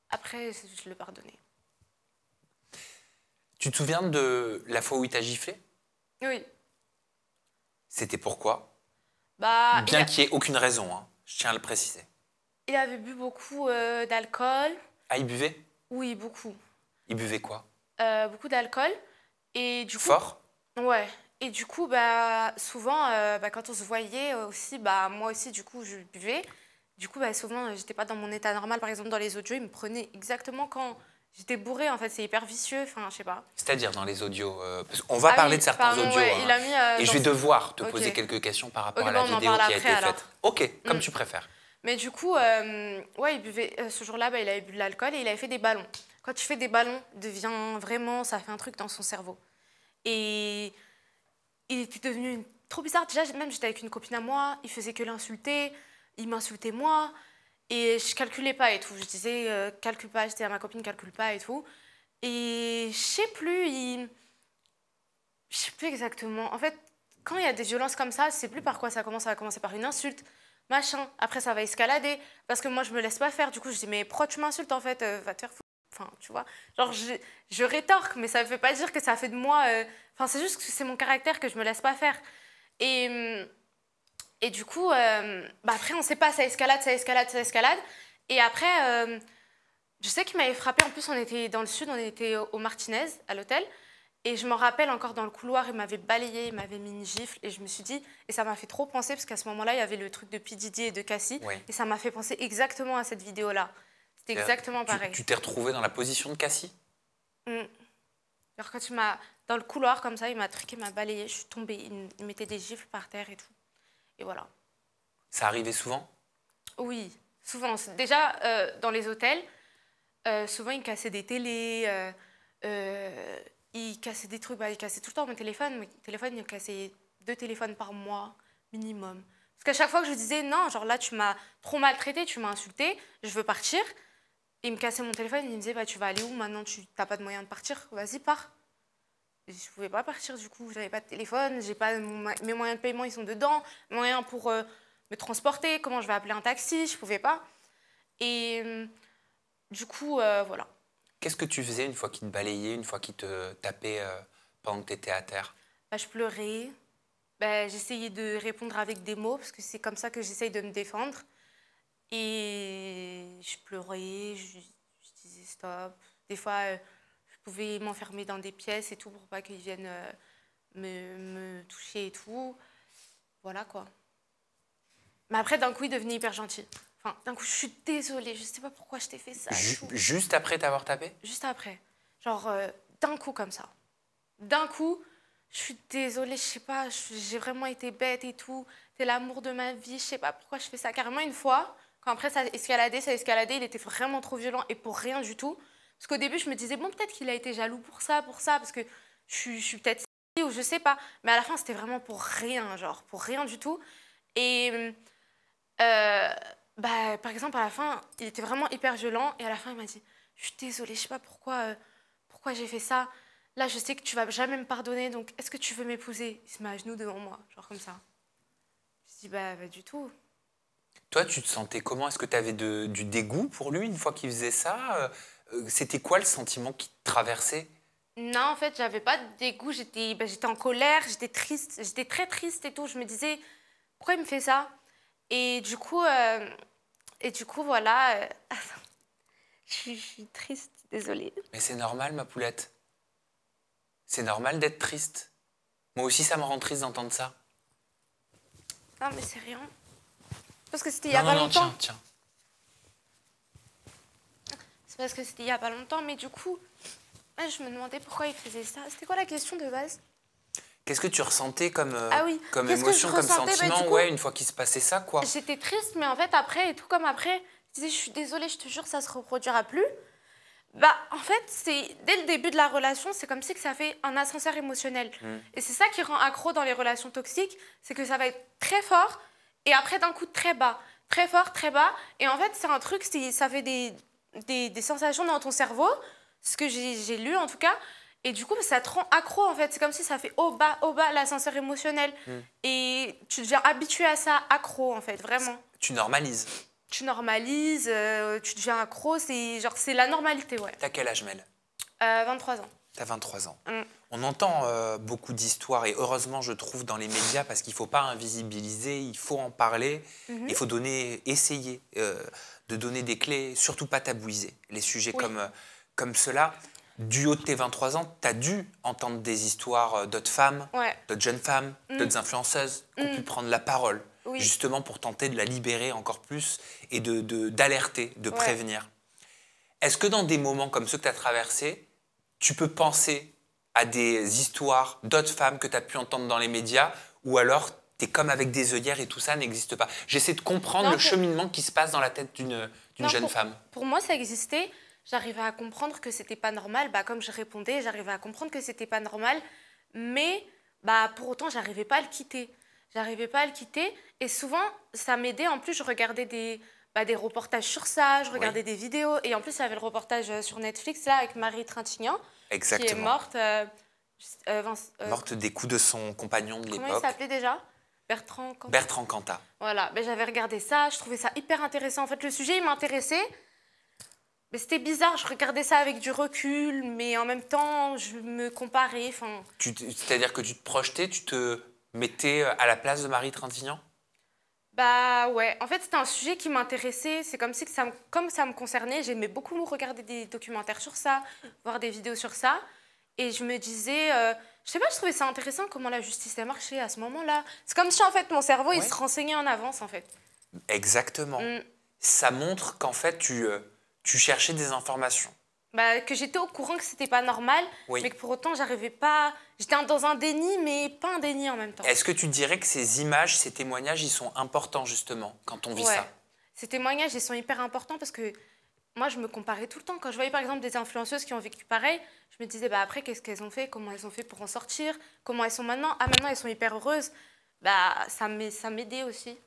après, je le pardonnais. Tu te souviens de la fois où il t'a giflé? Oui. C'était pourquoi? Bien qu'il n'y ait aucune raison, hein, je tiens à le préciser. Il avait bu beaucoup d'alcool. Ah, il buvait? Oui, beaucoup. Il buvait quoi? Beaucoup d'alcool. Et du coup, fort? Ouais. Et du coup, souvent, quand on se voyait aussi, moi aussi, du coup, je buvais. Du coup, souvent, j'étais pas dans mon état normal. Par exemple, dans les audios, il me prenait exactement quand j'étais bourrée. En fait, c'est hyper vicieux. Enfin, je sais pas. C'est-à-dire dans les audios parce qu'on va parler de certains audios. Ouais, hein, il a mis, et je vais devoir te poser quelques questions par rapport à la vidéo qui a été faite. Ok, comme tu préfères. Mais du coup, ouais, il buvait, ce jour-là, il avait bu de l'alcool et il avait fait des ballons. Quand tu fais des ballons, ça fait un truc dans son cerveau. Et il était devenu trop bizarre. Déjà, même j'étais avec une copine à moi, il faisait que l'insulter, il m'insultait moi, et je calculais pas et tout. Je disais, calcule pas, j'étais à ma copine, calcule pas et tout. Et je sais plus exactement. En fait, quand il y a des violences comme ça, je sais plus par quoi ça commence. Ça va commencer par une insulte, machin. Après, ça va escalader, parce que moi, je me laisse pas faire. Du coup, je dis, mais pourquoi tu m'insultes en fait? Va te faire foutre. Enfin, tu vois, genre, je rétorque, mais ça ne veut pas dire que ça fait de moi... Enfin, c'est juste que c'est mon caractère que je ne me laisse pas faire. Et du coup, après, on ne sait pas, ça escalade, ça escalade, ça escalade. Et après, je sais qu'il m'avait frappé. En plus, on était dans le sud, on était au Martinez, à l'hôtel. Et je me rappelle encore dans le couloir, il m'avait balayé, il m'avait mis une gifle. Et je me suis dit, et ça m'a fait trop penser, parce qu'à ce moment-là, il y avait le truc de P. Diddy et de Cassie. Oui. Et ça m'a fait penser exactement à cette vidéo-là. C'était exactement pareil. Tu t'es retrouvée dans la position de Cassie? Alors quand dans le couloir comme ça, il m'a truqué, il m'a balayé, je suis tombée, il mettait des gifles par terre et tout. Et voilà. Ça arrivait souvent? Oui, souvent. Déjà, dans les hôtels, souvent il cassait des télés, il cassait des trucs, il cassait tout le temps mon téléphone. Il cassait 2 téléphones par mois, minimum. Parce qu'à chaque fois que je disais, non, genre là, tu m'as trop maltraité, tu m'as insulté, je veux partir. Il me cassait mon téléphone, il me disait, tu vas aller où maintenant? Tu n'as pas de moyen de partir, vas-y, pars. Je ne pouvais pas partir du coup, je n'avais pas de téléphone, mes moyens de paiement ils sont dedans, moyens pour me transporter, comment je vais appeler un taxi, je ne pouvais pas. Et du coup, voilà. Qu'est-ce que tu faisais une fois qu'il te balayait, une fois qu'il te tapait pendant que tu étais à terre? Je pleurais, j'essayais de répondre avec des mots, parce que c'est comme ça que j'essaye de me défendre. Et je pleurais, je disais stop. Des fois, je pouvais m'enfermer dans des pièces et tout pour pas qu'ils viennent me toucher et tout. Voilà quoi. Mais après, d'un coup, il devenait hyper gentil. Enfin, d'un coup, je suis désolée, je sais pas pourquoi je t'ai fait ça. Juste après t'avoir tapé? Juste après. Genre, d'un coup comme ça. D'un coup, je suis désolée, je sais pas, j'ai vraiment été bête et tout. T'es l'amour de ma vie, je sais pas pourquoi je fais ça. Carrément, une fois, quand après ça a escaladé, il était vraiment trop violent et pour rien du tout. Parce qu'au début, je me disais, bon, peut-être qu'il a été jaloux pour ça, parce que je suis peut-être si ou je sais pas. Mais à la fin, c'était vraiment pour rien, genre, pour rien du tout. Et par exemple, à la fin, il était vraiment hyper violent. Et à la fin, il m'a dit, je suis désolée, je sais pas pourquoi j'ai fait ça. Là, je sais que tu vas jamais me pardonner, donc est-ce que tu veux m'épouser? Il se met à genoux devant moi, genre comme ça. Je dis, du tout. Toi, tu te sentais comment? Est-ce que tu avais du dégoût pour lui une fois qu'il faisait ça? C'était quoi le sentiment qui te traversait? Non, en fait, j'avais pas de dégoût. J'étais en colère, j'étais triste, j'étais très triste et tout. Je me disais, pourquoi il me fait ça? Et du coup, Et du coup, voilà. Je suis triste, désolée. Mais c'est normal, ma poulette. C'est normal d'être triste. Moi aussi, ça me rend triste d'entendre ça. Non, mais c'est rien. Parce que c'était il y a pas longtemps. Non, tiens. C'est parce que c'était il y a pas longtemps, mais du coup, je me demandais pourquoi il faisait ça. C'était quoi la question de base? Qu'est-ce que tu ressentais comme, comme Qu'est-ce émotion, comme sentiment, du coup, une fois qu'il se passait ça, quoi? J'étais triste, mais en fait, après, et tout comme après, je disais, je suis désolée, je te jure, ça se reproduira plus. Bah, en fait, c'est dès le début de la relation, c'est comme si que ça fait un ascenseur émotionnel. Et c'est ça qui rend accro dans les relations toxiques, c'est que ça va être très fort, et après, d'un coup, très bas. Très fort, très bas. Et en fait, c'est un truc, ça fait des sensations dans ton cerveau, ce que j'ai lu en tout cas. Et du coup, ça te rend accro, en fait. C'est comme si ça fait haut, bas, l'ascenseur émotionnel. Et tu deviens habitué à ça, accro, en fait, vraiment. Tu normalises. Tu normalises, tu deviens accro, c'est la normalité, ouais. T'as quel âge, Mel? 23 ans. T'as 23 ans. On entend beaucoup d'histoires, et heureusement, je trouve, dans les médias, parce qu'il ne faut pas invisibiliser, il faut en parler, il faut essayer de donner des clés, surtout pas tabouiser les sujets comme cela. Du haut de tes 23 ans, tu as dû entendre des histoires d'autres femmes, d'autres jeunes femmes, d'autres influenceuses qui ont pu prendre la parole, justement pour tenter de la libérer encore plus et d'alerter, de prévenir. Est-ce que dans des moments comme ceux que tu as traversés, tu peux penser à des histoires d'autres femmes que tu as pu entendre dans les médias, ou alors tu es comme avec des œillères et tout ça n'existe pas? J'essaie de comprendre le cheminement qui se passe dans la tête d'une jeune femme. Pour moi, ça existait. J'arrivais à comprendre que c'était pas normal. Bah, comme je répondais, j'arrivais à comprendre que c'était pas normal. Mais pour autant, j'arrivais pas à le quitter. J'arrivais pas à le quitter. Et souvent, ça m'aidait. En plus, je regardais des reportages sur ça, je regardais des vidéos. Et en plus, il y avait le reportage sur Netflix là, avec Marie Trintignant, qui est morte. Morte des coups de son compagnon de l'époque. Comment il s'appelait déjà? Bertrand Cantat. Voilà, j'avais regardé ça, je trouvais ça hyper intéressant. En fait, le sujet, il m'intéressait. Mais c'était bizarre, je regardais ça avec du recul, mais en même temps, je me comparais. C'est-à-dire que tu te projetais, tu te mettais à la place de Marie Trintignant? Bah ouais, en fait, c'était un sujet qui m'intéressait. C'est comme si comme ça me concernait, j'aimais beaucoup regarder des documentaires sur ça, voir des vidéos sur ça. Et je me disais, je sais pas, je trouvais ça intéressant comment la justice a marché à ce moment-là. C'est comme si, en fait, mon cerveau, il se renseignait en avance, en fait. Exactement. Ça montre qu'en fait, tu cherchais des informations. Que j'étais au courant que c'était pas normal, mais que pour autant, j'arrivais pas... J'étais dans un déni, mais pas un déni en même temps. Est-ce que tu dirais que ces images, ces témoignages, ils sont importants, justement, quand on vit ça? Ces témoignages, ils sont hyper importants parce que moi, je me comparais tout le temps. Quand je voyais, par exemple, des influenceuses qui ont vécu pareil, je me disais, après, qu'est-ce qu'elles ont fait? Comment elles ont fait pour en sortir? Comment elles sont maintenant? Ah, maintenant, elles sont hyper heureuses. Ça m'aidait aussi.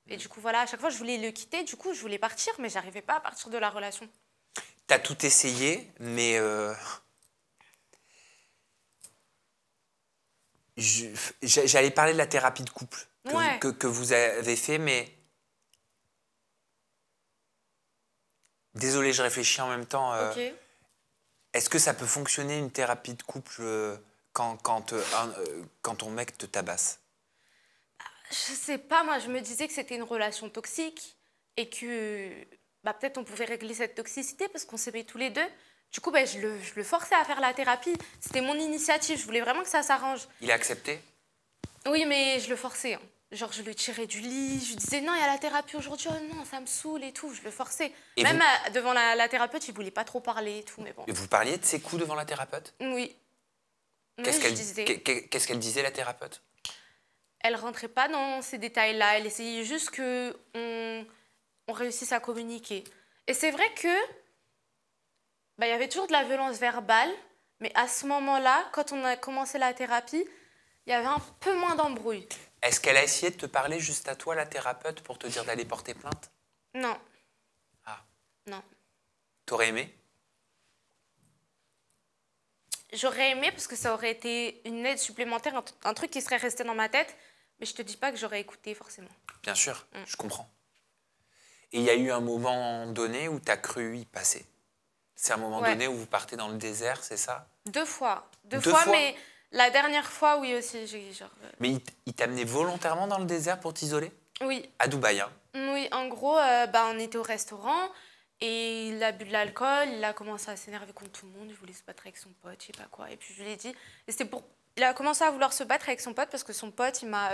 Et du coup, voilà, à chaque fois, je voulais le quitter. Du coup, je voulais partir, mais j'arrivais pas à partir de la relation. Tu as tout essayé, mais j'allais parler de la thérapie de couple que vous avez fait, mais désolé, je réfléchis en même temps. Est-ce que ça peut fonctionner une thérapie de couple quand ton mec te tabasse? Je sais pas, moi je me disais que c'était une relation toxique et que peut-être on pouvait régler cette toxicité parce qu'on s'aimait tous les deux. Du coup, je le forçais à faire la thérapie. C'était mon initiative, je voulais vraiment que ça s'arrange. Il a accepté? Oui, mais je le forçais. Genre, je le tirais du lit, je lui disais non, il y a la thérapie aujourd'hui, oh non, ça me saoule et tout. Je le forçais. Et même devant la thérapeute, il voulait pas trop parler et tout, mais bon. Et vous parliez de ses coups devant la thérapeute? Oui. Qu'est-ce qu'elle disait, la thérapeute? Elle rentrait pas dans ces détails-là. Elle essayait juste qu'on réussisse à communiquer. Et c'est vrai que il y avait toujours de la violence verbale, mais à ce moment-là, quand on a commencé la thérapie, il y avait un peu moins d'embrouille. Est-ce qu'elle a essayé de te parler juste à toi, la thérapeute, pour te dire d'aller porter plainte? Non. Ah. Non. T'aurais aimé? J'aurais aimé parce que ça aurait été une aide supplémentaire, un truc qui serait resté dans ma tête, mais je te dis pas que j'aurais écouté forcément. Bien sûr, je comprends. Et il y a eu un moment donné où tu as cru y passer. C'est un moment donné où vous partez dans le désert, c'est ça? Deux fois, mais la dernière fois, oui aussi. Mais il t'amenait volontairement dans le désert pour t'isoler? Oui. À Dubaï, hein? Oui, en gros, on était au restaurant et il a bu de l'alcool, il a commencé à s'énerver contre tout le monde, il voulait se battre avec son pote, je sais pas quoi. Et puis je lui ai dit, et c'était pour... Il a commencé à vouloir se battre avec son pote parce que son pote, il m'a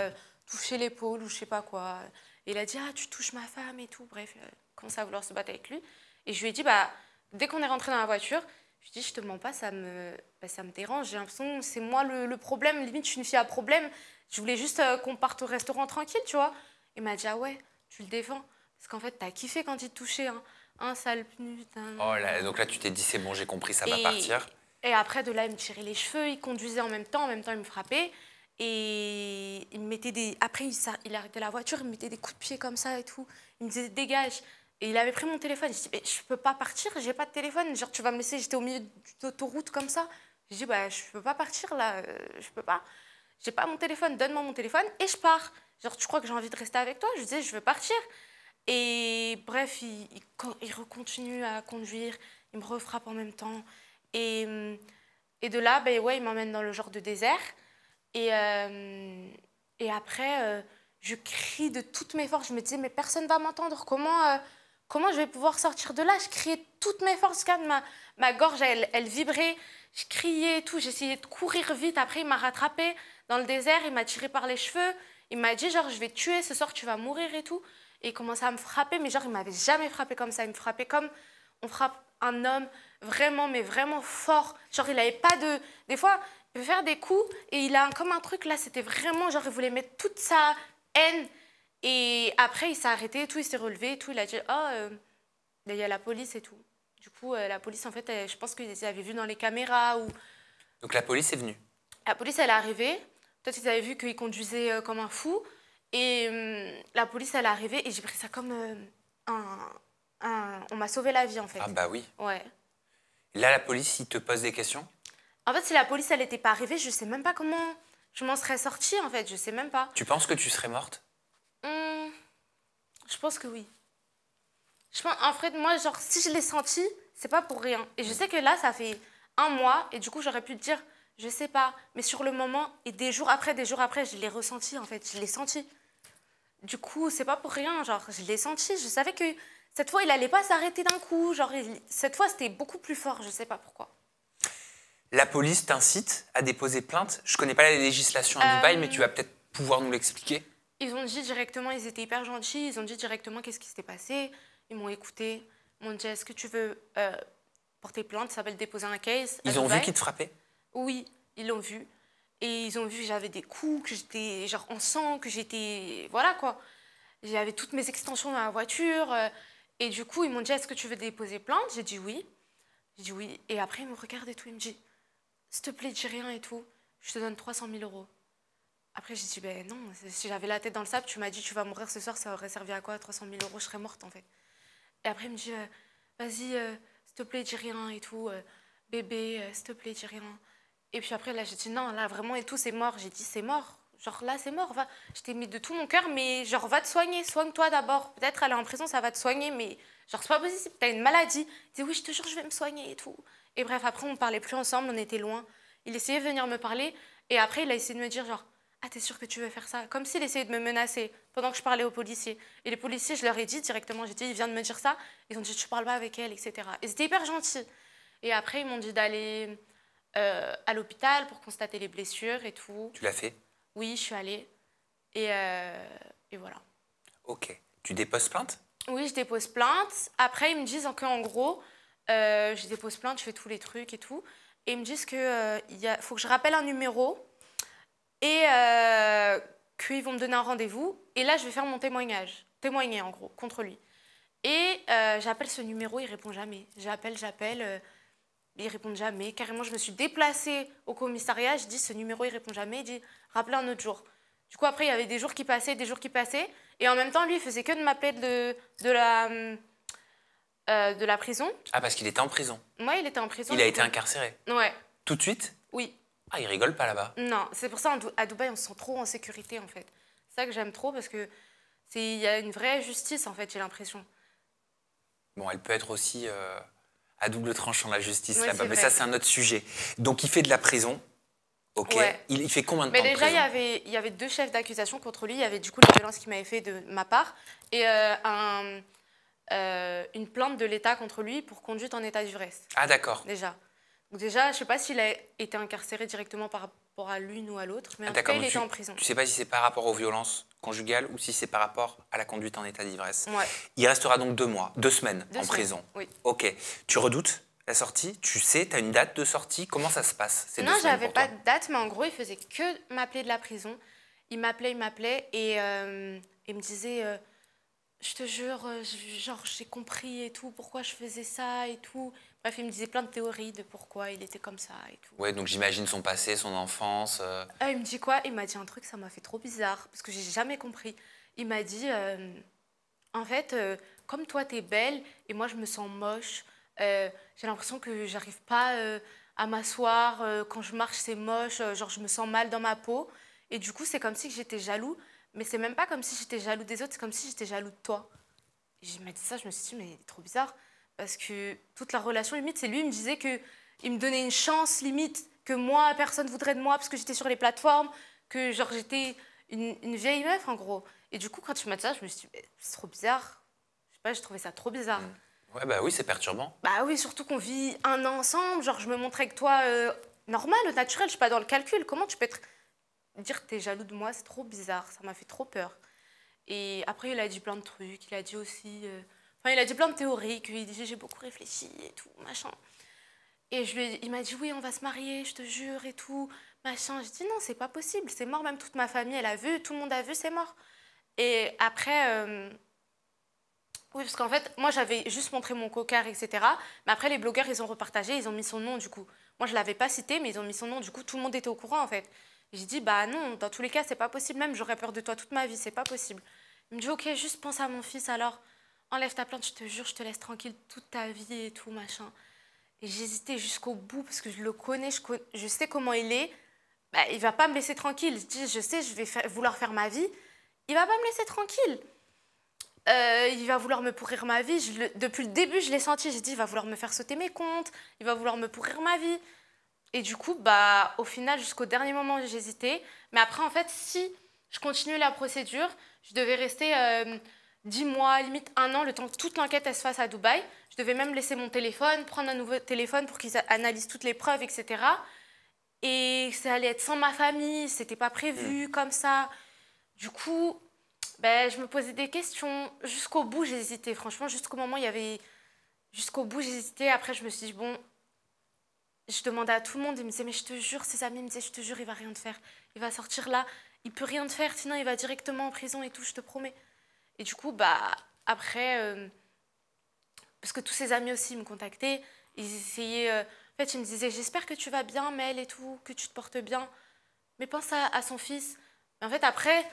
touché l'épaule ou je sais pas quoi. Et il a dit, ah, tu touches ma femme et tout. Bref, il a commencé à vouloir se battre avec lui. Et je lui ai dit, dès qu'on est rentré dans la voiture, je lui ai dit, je te mens pas, ça me dérange. J'ai l'impression que c'est moi le problème, limite, je suis une fille à problème. Je voulais juste qu'on parte au restaurant tranquille, tu vois. Il m'a dit, ah ouais, tu le défends. Parce qu'en fait, t'as kiffé quand il te touchait, hein. Un sale pute. Oh là, donc là, tu t'es dit, c'est bon, j'ai compris, ça va Et, partir. et après, de là, il me tirait les cheveux, il conduisait en même temps, il me frappait. Et il me mettait des... Après, il arrêtait la voiture, il me mettait des coups de pied comme ça et tout. Il me disait, dégage. Et il avait pris mon téléphone. Je dis, mais je peux pas partir, j'ai pas de téléphone. Genre, tu vas me laisser, j'étais au milieu d'autoroute comme ça. Je dis, je peux pas partir là, je peux pas. J'ai pas mon téléphone, donne-moi mon téléphone et je pars. Genre, tu crois que j'ai envie de rester avec toi? Je disais, je veux partir. Et bref, il recontinue à conduire, il me refrappe en même temps. Et de là, ouais, il m'emmène dans le genre de désert. Et après, je crie de toutes mes forces. Je me disais, mais personne ne va m'entendre. Comment je vais pouvoir sortir de là? Je criais toutes mes forces. Ma gorge, elle vibrait. Je criais et tout. J'essayais de courir vite. Après, il m'a rattrapée dans le désert. Il m'a tiré par les cheveux. Il m'a dit, genre, je vais te tuer. Ce soir, tu vas mourir et tout. Et il commençait à me frapper. Mais genre, il m'avait jamais frappé comme ça. Il me frappait comme on frappe un homme. Vraiment, mais vraiment fort. Genre, il n'avait pas de... Des fois... Il veut faire des coups et il a comme un truc là, c'était vraiment genre il voulait mettre toute sa haine et après il s'est arrêté et tout, il s'est relevé et tout, il a dit il y a la police et tout. Du coup la police en fait, je pense qu'ils avaient vu dans les caméras ou... Donc la police est venue? La police elle est arrivée, peut-être ils avaient vu qu'il conduisait comme un fou et la police elle est arrivée et j'ai pris ça comme on m'a sauvé la vie en fait. Ah bah oui. Ouais. Là la police il te pose des questions? En fait, si la police, elle n'était pas arrivée, je ne sais même pas comment je m'en serais sortie, en fait. Je ne sais même pas. Tu penses que tu serais morte? Je pense que oui. En fait, moi, genre, si je l'ai senti, c'est pas pour rien. Et je sais que là, ça fait un mois, et du coup, j'aurais pu te dire, je sais pas. Mais sur le moment, et des jours après, je l'ai ressenti, en fait. Je l'ai senti. Du coup, c'est pas pour rien, genre, je l'ai senti. Je savais que cette fois, il allait pas s'arrêter d'un coup. Genre, cette fois, c'était beaucoup plus fort. Je sais pas pourquoi. La police t'incite à déposer plainte? Je connais pas la législation à Dubaï, mais tu vas peut-être pouvoir nous l'expliquer. Ils ont dit directement, ils étaient hyper gentils, ils ont dit directement qu'est-ce qui s'était passé. Ils m'ont écouté, ils m'ont dit est-ce que tu veux porter plainte, ça s'appelle déposer un case. Ils ont vu qu'ils te frappaient? Oui, ils l'ont vu. Et ils ont vu que j'avais des coups, que j'étais genre en sang, que j'étais... Voilà quoi. J'avais toutes mes extensions dans la voiture. Et du coup, ils m'ont dit est-ce que tu veux déposer plainte? J'ai dit oui. J'ai dit oui. Et après, ils me regardent et tout, ils me disent s'il te plaît, dis rien et tout, je te donne 300 000 euros. Après, j'ai dit, ben non, si j'avais la tête dans le sable, tu m'as dit, tu vas mourir ce soir, ça aurait servi à quoi? 300 000 euros, je serais morte en fait. Et après, il me dit, vas-y, s'il te plaît, dis rien et tout, bébé, s'il te plaît, dis rien. Et puis après, là, j'ai dit, non, là, vraiment et tout, c'est mort. J'ai dit, c'est mort. Genre là, c'est mort. Va. Je t'ai mis de tout mon cœur, mais genre, va te soigner, soigne-toi d'abord. Peut-être aller en prison, ça va te soigner, mais genre, c'est pas possible, t'as une maladie. Il dit, oui, je te jure, je vais me soigner et tout. Et bref, après, on ne parlait plus ensemble, on était loin. Il essayait de venir me parler, et après, il a essayé de me dire, genre, ah, t'es sûre que tu veux faire ça? Comme s'il essayait de me menacer pendant que je parlais aux policiers. Et les policiers, je leur ai dit directement, j'ai dit, il vient de me dire ça. Ils ont dit, tu parles pas avec elle, etc. Et c'était hyper gentil. Et après, ils m'ont dit d'aller à l'hôpital pour constater les blessures et tout. Tu l'as fait? Oui, je suis allée. Et voilà. Ok. Tu déposes plainte? Oui, je dépose plainte. Après, ils me disent qu'en gros, je dépose plainte, je fais tous les trucs et tout. Et ils me disent qu'il faut que je rappelle un numéro et qu'ils vont me donner un rendez-vous. Et là, je vais faire mon témoignage. Témoigner, en gros, contre lui. Et j'appelle ce numéro, il ne répond jamais. J'appelle, ils ne répondent jamais. Carrément, je me suis déplacée au commissariat. Je dis, ce numéro, il ne répond jamais. Il dit, rappelez un autre jour. Du coup, après, il y avait des jours qui passaient, des jours qui passaient. Et en même temps, lui, il faisait que de m'appeler de la prison. Ah, parce qu'il était en prison? Ouais, il était en prison. Il a été incarcéré? Ouais. Tout de suite? Oui. Ah, il rigole pas là-bas? Non, c'est pour ça à Dubaï, on se sent trop en sécurité, en fait. C'est ça que j'aime trop, parce que il y a une vraie justice, en fait, j'ai l'impression. Bon, elle peut être aussi à double tranchant, la justice, ouais, là-bas. Mais ça, c'est un autre sujet. Donc, il fait de la prison. Ok. Ouais. Il fait combien de Mais temps de déjà, prison? il y avait 2 chefs d'accusation contre lui. Il y avait du coup les violences qu'il m'avait fait de ma part et une plainte de l'État contre lui pour conduite en état d'ivresse. Ah, d'accord. Déjà. Donc déjà, je ne sais pas s'il a été incarcéré directement par rapport à l'une ou à l'autre, mais en tout cas, il était en prison. Tu ne sais pas si c'est par rapport aux violences conjugales ou si c'est par rapport à la conduite en état d'ivresse. Ouais. Il restera donc 2 semaines en prison. Oui. Ok. Tu redoutes la sortie? Tu sais, tu as une date de sortie? Comment ça se passe ces 2 semaines Non, j'avais pour toi? pas de date, mais en gros, il faisait que m'appeler de la prison. Il m'appelait et il me disait je te jure, genre j'ai compris et tout, pourquoi je faisais ça et tout. Bref, il me disait plein de théories de pourquoi il était comme ça et tout. Ouais, donc j'imagine son passé, son enfance. Il me dit quoi? Il m'a dit un truc, ça m'a fait trop bizarre, parce que j'ai jamais compris. Il m'a dit, en fait, comme toi t'es belle et moi je me sens moche, j'ai l'impression que j'arrive pas à m'asseoir, quand je marche c'est moche, genre je me sens mal dans ma peau. Et du coup, c'est comme si j'étais jaloux, mais c'est même pas comme si j'étais jaloux des autres, c'est comme si j'étais jaloux de toi. Et il m'a dit ça, je me suis dit, mais il est trop bizarre. Parce que toute la relation, limite, c'est lui, il me disait qu'il me donnait une chance, limite, que moi, personne voudrait de moi parce que j'étais sur les plateformes, que genre j'étais une vieille meuf, en gros. Et du coup, quand tu m'as dit ça, je me suis dit, mais c'est trop bizarre. Je sais pas, j'ai trouvé ça trop bizarre. Ouais, bah oui, c'est perturbant. Bah oui, surtout qu'on vit 1 an ensemble, genre je me montre avec toi normal, au naturel, je suis pas dans le calcul. Comment tu peux dire que t'es jaloux de moi? C'est trop bizarre, ça m'a fait trop peur. Et après, il a dit plein de trucs, il a dit aussi... Enfin, il a dit plein de théories, qu'il disait j'ai beaucoup réfléchi et tout, machin. Et il m'a dit oui, on va se marier, je te jure et tout, machin. Je dis non, c'est pas possible, c'est mort, même toute ma famille, elle a vu, tout le monde a vu, c'est mort. Et après, oui, parce qu'en fait, moi j'avais juste montré mon cocard, etc. Mais après, les blogueurs, ils ont repartagé, ils ont mis son nom du coup. Moi, je l'avais pas cité, mais ils ont mis son nom, du coup, tout le monde était au courant en fait. J'ai dit bah non, dans tous les cas, c'est pas possible, même j'aurais peur de toi toute ma vie, c'est pas possible. Il me dit ok, juste pense à mon fils alors, enlève ta plainte, je te jure, je te laisse tranquille toute ta vie et tout, machin. Et j'hésitais jusqu'au bout parce que je le connais, je sais comment il est. Bah, il va pas me laisser tranquille. Je sais, je vais vouloir faire ma vie. Il va pas me laisser tranquille. Il va vouloir me pourrir ma vie. Depuis le début, je l'ai senti. J'ai dit, il va vouloir me faire sauter mes comptes. Il va vouloir me pourrir ma vie. Et du coup, bah, au final, jusqu'au dernier moment, j'ai hésité. Mais après, en fait, si je continuais la procédure, je devais rester 10 mois, limite 1 an, le temps que toute l'enquête elle se fasse à Dubaï. Je devais même laisser mon téléphone, prendre un nouveau téléphone pour qu'ils analysent toutes les preuves, etc. Et ça allait être sans ma famille, c'était pas prévu comme ça. Du coup, ben, je me posais des questions. Jusqu'au bout, j'ai hésité. Franchement, jusqu'au moment, il y avait... Jusqu'au bout, j'ai hésité. Après, je me suis dit, bon... Je demandais à tout le monde, ils me disaient, mais je te jure, ses amis me disaient, je te jure, il va rien te faire. Il va sortir là, il peut rien te faire, sinon il va directement en prison et tout, je te promets. Et du coup, bah, après, parce que tous ses amis aussi me contactaient, ils essayaient, en fait, ils me disaient, j'espère que tu vas bien, Mel, et tout, que tu te portes bien, mais pense à son fils. Mais en fait, après,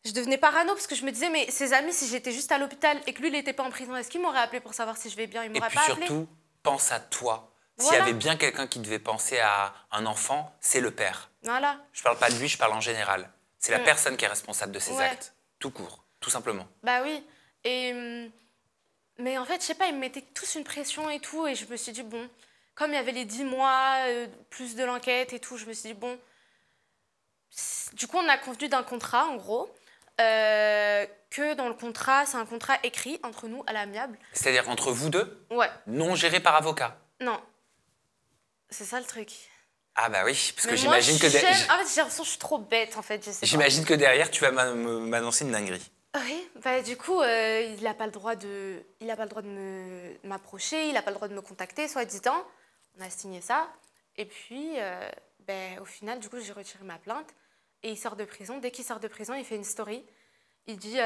je devenais parano, parce que je me disais, mais ses amis, si j'étais juste à l'hôpital et que lui, il n'était pas en prison, est-ce qu'il m'aurait appelé pour savoir si je vais bien? Il m'aurait pas appelé. Et puis surtout, pense à toi. S'il y Voilà. avait bien quelqu'un qui devait penser à un enfant, c'est le père. Voilà. Je parle pas de lui, je parle en général. C'est la personne qui est responsable de ses actes. Tout court, tout simplement. Bah oui. Mais en fait, je sais pas, ils me mettaient tous une pression et tout. Et je me suis dit, bon, comme il y avait les 10 mois, plus de l'enquête et tout, je me suis dit, bon. Du coup, on a convenu d'un contrat, en gros. Que dans le contrat, c'est un contrat écrit entre nous à l'amiable. C'est-à-dire entre vous deux? Ouais. Non géré par avocat? Non. C'est ça le truc. Ah bah oui, parce que j'imagine que... En fait, j'ai l'impression que je suis trop bête, en fait. J'imagine que derrière, tu vas m'annoncer une dinguerie. Oui, bah du coup, il n'a pas le droit de m'approcher, il n'a pas le droit de me contacter, soi-disant. On a signé ça. Et puis, au final, du coup, j'ai retiré ma plainte. Et il sort de prison. Dès qu'il sort de prison, il fait une story. Il dit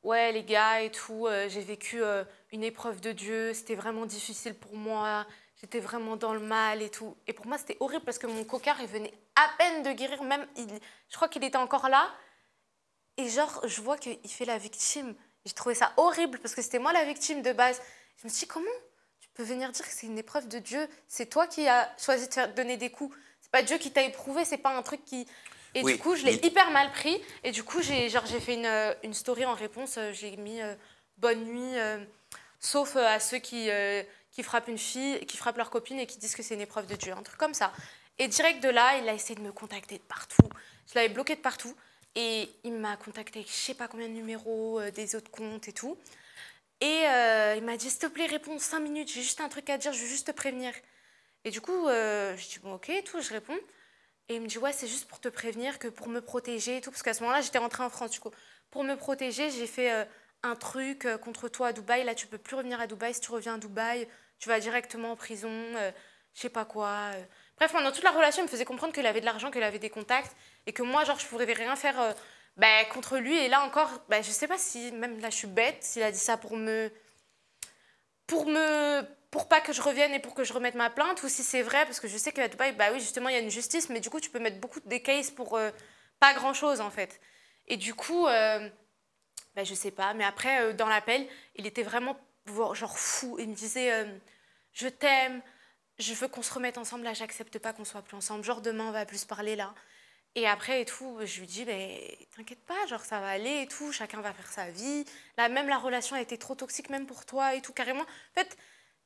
ouais, les gars et tout, j'ai vécu une épreuve de Dieu. C'était vraiment difficile pour moi. J'étais vraiment dans le mal et tout. Et pour moi, c'était horrible parce que mon cocard, il venait à peine de guérir. Même, je crois qu'il était encore là. Et genre, je vois qu'il fait la victime. J'ai trouvé ça horrible parce que c'était moi la victime de base. Je me suis dit, comment tu peux venir dire que c'est une épreuve de Dieu? C'est toi qui as choisi de donner des coups. C'est pas Dieu qui t'a éprouvé, c'est pas un truc qui... Et oui, du coup, je l'ai hyper mal pris. Et du coup, j'ai fait une story en réponse. J'ai mis bonne nuit, sauf à ceux qui frappent une fille, qui frappent leur copine et qui disent que c'est une épreuve de Dieu. Un truc comme ça. Et direct de là, il a essayé de me contacter de partout. Je l'avais bloqué de partout. Et il m'a contacté avec je sais pas combien de numéros, des autres comptes et tout. Et il m'a dit, s'il te plaît, réponds 5 minutes, j'ai juste un truc à dire, je veux juste te prévenir. Et du coup, je dis, bon, ok, et tout, je réponds. Et il me dit, ouais, c'est juste pour te prévenir que pour me protéger et tout. Parce qu'à ce moment-là, j'étais rentrée en France, du coup. Pour me protéger, j'ai fait un truc contre toi à Dubaï. Là, tu peux plus revenir à Dubaï. Si tu reviens à Dubaï, tu vas directement en prison, je sais pas quoi. Bref, pendant toute la relation, il me faisait comprendre qu'il avait de l'argent, qu'il avait des contacts. Et que moi, genre, je pourrais rien faire contre lui. Et là encore, je sais pas si, même là, je suis bête, s'il a dit ça pour pas que je revienne et pour que je remette ma plainte, ou si c'est vrai, parce que je sais qu'à Dubaï, oui, justement, il y a une justice, mais du coup, tu peux mettre beaucoup de cases pour pas grand-chose, en fait. Et du coup, je sais pas, mais après, dans l'appel, il était vraiment, genre, fou. Il me disait, je t'aime, je veux qu'on se remette ensemble, là, j'accepte pas qu'on soit plus ensemble, genre, demain, on va plus se parler, là. Et après, et tout, je lui dis, t'inquiète pas, genre, ça va aller et tout, chacun va faire sa vie. Là, même la relation a été trop toxique, même pour toi et tout, carrément. En fait,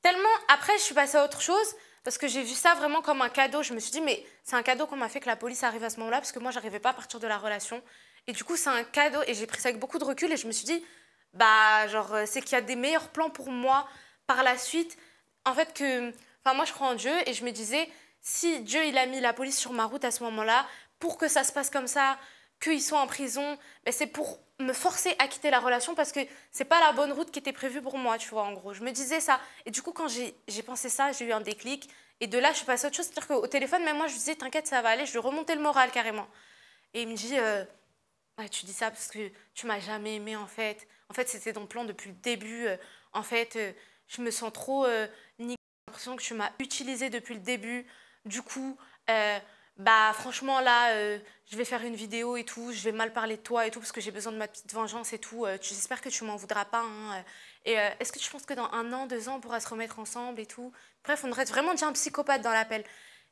tellement, après, je suis passée à autre chose, parce que j'ai vu ça vraiment comme un cadeau. Je me suis dit, mais c'est un cadeau qu'on m'a fait que la police arrive à ce moment-là, parce que moi, j'arrivais pas à partir de la relation. Et du coup, c'est un cadeau, et j'ai pris ça avec beaucoup de recul, et je me suis dit, c'est qu'il y a des meilleurs plans pour moi par la suite. En fait, moi, je crois en Dieu, et je me disais, si Dieu, il a mis la police sur ma route à ce moment-là, pour que ça se passe comme ça, qu'ils soient en prison, c'est pour me forcer à quitter la relation parce que c'est pas la bonne route qui était prévue pour moi, tu vois, en gros. Je me disais ça. Et du coup, quand j'ai pensé ça, j'ai eu un déclic. Et de là, je suis passée à autre chose. C'est-à-dire qu'au téléphone, même moi, je disais, t'inquiète, ça va aller. Je lui remontais le moral carrément. Et il me dit, tu dis ça parce que tu m'as jamais aimé, en fait. En fait, c'était ton plan depuis le début. En fait, je me sens trop niquée. J'ai l'impression que tu m'as utilisée depuis le début. Du coup, franchement, là, je vais faire une vidéo et tout, je vais mal parler de toi et tout, parce que j'ai besoin de ma petite vengeance et tout. J'espère que tu m'en voudras pas. Hein. Et est-ce que tu penses que dans 1 an, 2 ans, on pourra se remettre ensemble et tout? Bref, on aurait vraiment dit un psychopathe dans l'appel.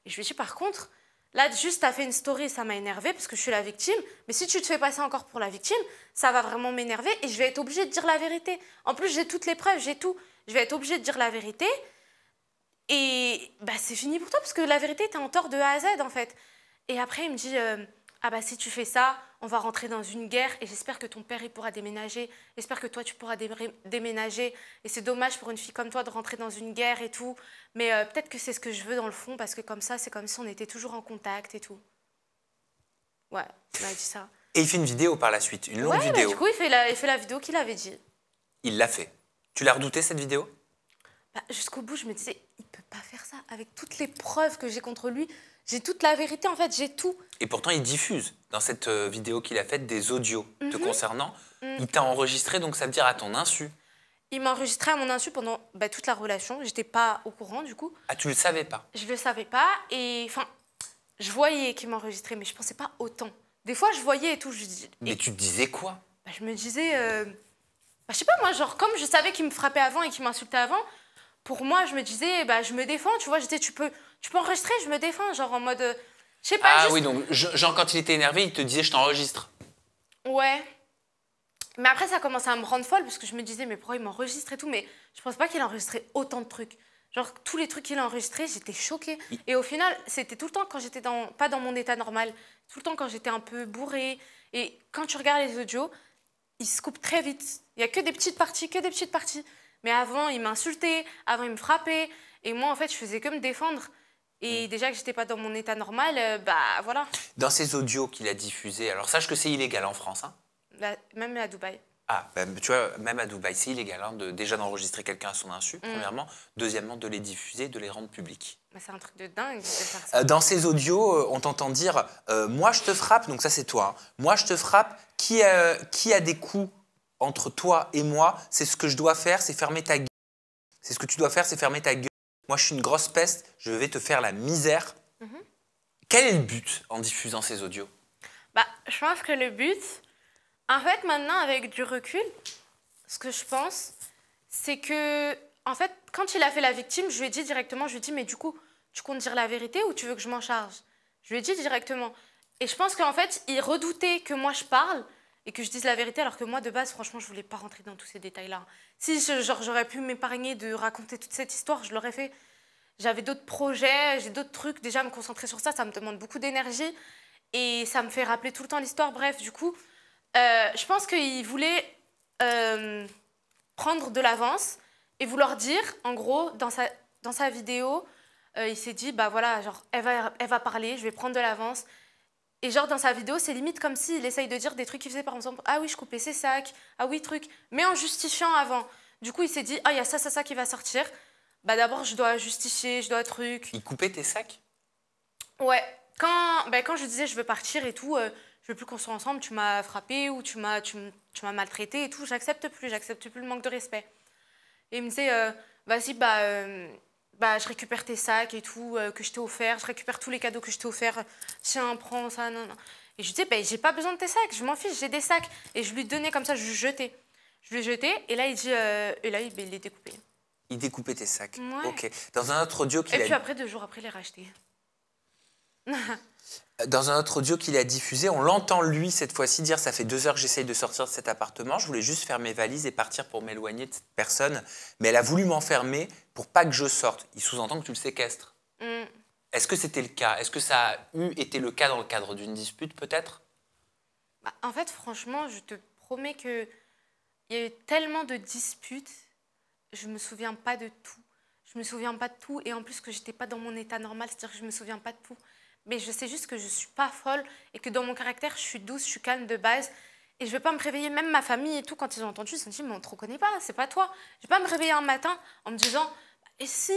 Et je lui ai dit, par contre, là, juste, t'as fait une story, ça m'a énervée, parce que je suis la victime. Mais si tu te fais passer encore pour la victime, ça va vraiment m'énerver et je vais être obligée de dire la vérité. En plus, j'ai toutes les preuves, j'ai tout. Je vais être obligée de dire la vérité. Et c'est fini pour toi, parce que la vérité, t'es en tort de A à Z, en fait. Et après, il me dit, si tu fais ça, on va rentrer dans une guerre, et j'espère que ton père, il pourra déménager. J'espère que toi, tu pourras déménager. Et c'est dommage pour une fille comme toi de rentrer dans une guerre et tout. Mais peut-être que c'est ce que je veux dans le fond, parce que comme ça, c'est comme si on était toujours en contact et tout. Ouais, il m'a dit ça. Et il fait une vidéo par la suite, une longue vidéo. Du coup, il fait la vidéo qu'il avait dit. Il l'a fait. Tu l'as redouté, cette vidéo? Jusqu'au bout, je me disais, il peut pas faire ça. Avec toutes les preuves que j'ai contre lui, j'ai toute la vérité, en fait, j'ai tout. Et pourtant, il diffuse dans cette vidéo qu'il a faite des audios te concernant. Il t'a enregistré, donc ça veut dire à ton insu. Il m'a enregistré à mon insu pendant toute la relation. J'étais pas au courant, du coup. Ah, tu le savais pas? Je le savais pas. Et enfin, je voyais qu'il m'enregistrait, mais je pensais pas autant. Des fois, je voyais et tout. Mais tu te disais quoi? Je me disais, je sais pas, moi, genre, comme je savais qu'il me frappait avant et qu'il m'insultait avant, pour moi, je me disais, je me défends, tu vois. Je disais, tu peux enregistrer, je me défends, genre en mode, je sais pas. Ah oui, donc, genre, quand il était énervé, il te disait, je t'enregistre. Ouais. Mais après, ça commençait à me rendre folle, parce que je me disais, mais pourquoi il m'enregistre et tout. Mais je pense pas qu'il a enregistré autant de trucs. Genre, tous les trucs qu'il a enregistrés, j'étais choquée. Et au final, c'était tout le temps quand j'étais pas dans mon état normal, tout le temps quand j'étais un peu bourrée. Et quand tu regardes les audios, ils se coupent très vite. Il y a que des petites parties, que des petites parties. Mais avant, il m'insultait, avant, il me frappait. Et moi, en fait, je faisais que me défendre. Et déjà que j'étais pas dans mon état normal, voilà. Dans ces audios qu'il a diffusés, alors sache que c'est illégal en France, hein? Même à Dubaï. Ah, tu vois, même à Dubaï, c'est illégal, hein, déjà d'enregistrer quelqu'un à son insu, premièrement. Deuxièmement, de les diffuser, de les rendre publics. C'est un truc de dingue de faire ça. Dans ces audios, on t'entend dire moi je te frappe, donc ça c'est toi. Hein. Moi je te frappe, qui a des coups entre toi et moi? C'est ce que je dois faire, c'est fermer ta gueule. C'est ce que tu dois faire, c'est fermer ta gueule. Moi je suis une grosse peste, je vais te faire la misère. Quel est le but en diffusant ces audios? Je pense que le but, en fait maintenant avec du recul, ce que je pense, c'est que, en fait, quand il a fait la victime, je lui ai dit directement, je lui ai dit, mais du coup, tu comptes dire la vérité ou tu veux que je m'en charge? Je lui ai dit directement. Et je pense qu'en fait, il redoutait que moi je parle et que je dise la vérité, alors que moi, de base, franchement, je voulais pas rentrer dans tous ces détails-là. Si j'aurais pu m'épargner de raconter toute cette histoire, je l'aurais fait. j'avais d'autres projets, j'ai d'autres trucs. Déjà, me concentrer sur ça, ça me demande beaucoup d'énergie. Et ça me fait rappeler tout le temps l'histoire. Bref, du coup, je pense qu'il voulait prendre de l'avance et vouloir dire, en gros, dans sa vidéo, il s'est dit, bah voilà, genre, elle va parler, je vais prendre de l'avance. Et genre, dans sa vidéo, c'est limite comme s'il essaye de dire des trucs qu'il faisait, par exemple, ah oui, je coupais ses sacs, ah oui, truc, mais en justifiant avant. Du coup, il s'est dit, ah, il y a ça qui va sortir. Bah d'abord, je dois justifier, je dois truc. Il coupait tes sacs? Ouais. Quand je disais, je veux partir et tout, je veux plus qu'on soit ensemble, tu m'as frappé ou tu m'as maltraité et tout, j'accepte plus le manque de respect. Et il me disait, vas-y, je récupère tes sacs et tout, que je t'ai offert, je récupère tous les cadeaux que je t'ai offerts, tiens, prends ça, non, non. Et je lui disais, j'ai pas besoin de tes sacs, je m'en fiche, j'ai des sacs. Et je lui donnais comme ça, je lui jetais. Je lui jetais, et là, il dit, il les découpait. Il découpait tes sacs. Ouais. Ok. Dans un autre audio qu'il a... Et puis après, 2 jours après, il les racheté. Dans un autre audio qu'il a diffusé, on l'entend lui cette fois-ci dire « Ça fait 2 heures que j'essaye de sortir de cet appartement, je voulais juste faire mes valises et partir pour m'éloigner de cette personne, mais elle a voulu m'enfermer pour pas que je sorte. » Il sous-entend que tu le séquestres. Est-ce que c'était le cas? Est-ce que ça a été le cas dans le cadre d'une dispute peut-être? En fait, franchement, je te promets qu'il y a eu tellement de disputes, je me souviens pas de tout. Je me souviens pas de tout, et en plus que j'étais pas dans mon état normal, c'est-à-dire que je me souviens pas de tout. Mais je sais juste que je suis pas folle et que dans mon caractère, je suis douce, je suis calme de base. Et je vais pas me réveiller, même ma famille et tout, quand ils ont entendu, ils se sont dit, mais on te reconnaît pas, c'est pas toi. Je vais pas me réveiller un matin en me disant, et si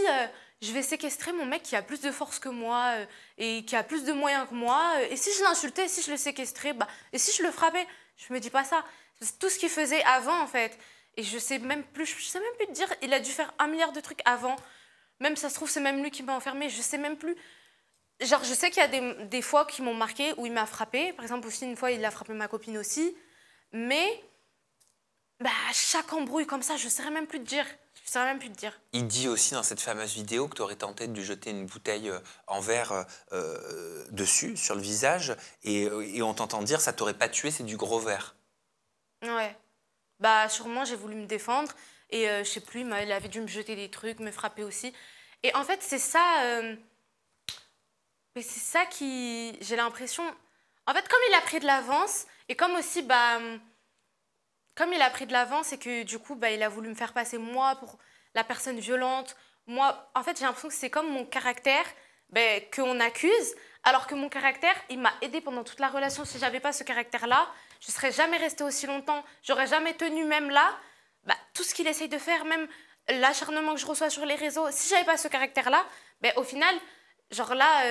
je vais séquestrer mon mec qui a plus de force que moi et qui a plus de moyens que moi, et si je l'insultais, et si je le séquestrais, et si je le frappais, je me dis pas ça. C'est tout ce qu'il faisait avant, en fait. Et je sais même plus te dire, il a dû faire 1 milliard de trucs avant. Même ça se trouve, c'est même lui qui m'a enfermée, je sais même plus. Genre, je sais qu'il y a des fois qui m'ont marqué où il m'a frappée. Par exemple, aussi, une fois, il a frappé ma copine aussi. Mais, chaque embrouille comme ça, je ne saurais même plus te dire. Il dit aussi dans cette fameuse vidéo que tu aurais tenté de lui jeter une bouteille en verre dessus, sur le visage. Et on t'entend dire, ça t'aurait pas tué, c'est du gros verre. Ouais. Sûrement, j'ai voulu me défendre. Et je sais plus, il avait dû me jeter des trucs, me frapper aussi. Et en fait, c'est ça... Mais c'est ça qui... J'ai l'impression... En fait, comme il a pris de l'avance, et comme aussi, comme il a pris de l'avance et que du coup, il a voulu me faire passer moi pour la personne violente, moi, en fait, j'ai l'impression que c'est comme mon caractère qu'on accuse, alors que mon caractère, il m'a aidé pendant toute la relation. Si j'avais pas ce caractère-là, je serais jamais restée aussi longtemps, j'aurais jamais tenu même là. Tout ce qu'il essaye de faire, même l'acharnement que je reçois sur les réseaux, si j'avais pas ce caractère-là, au final... Genre là,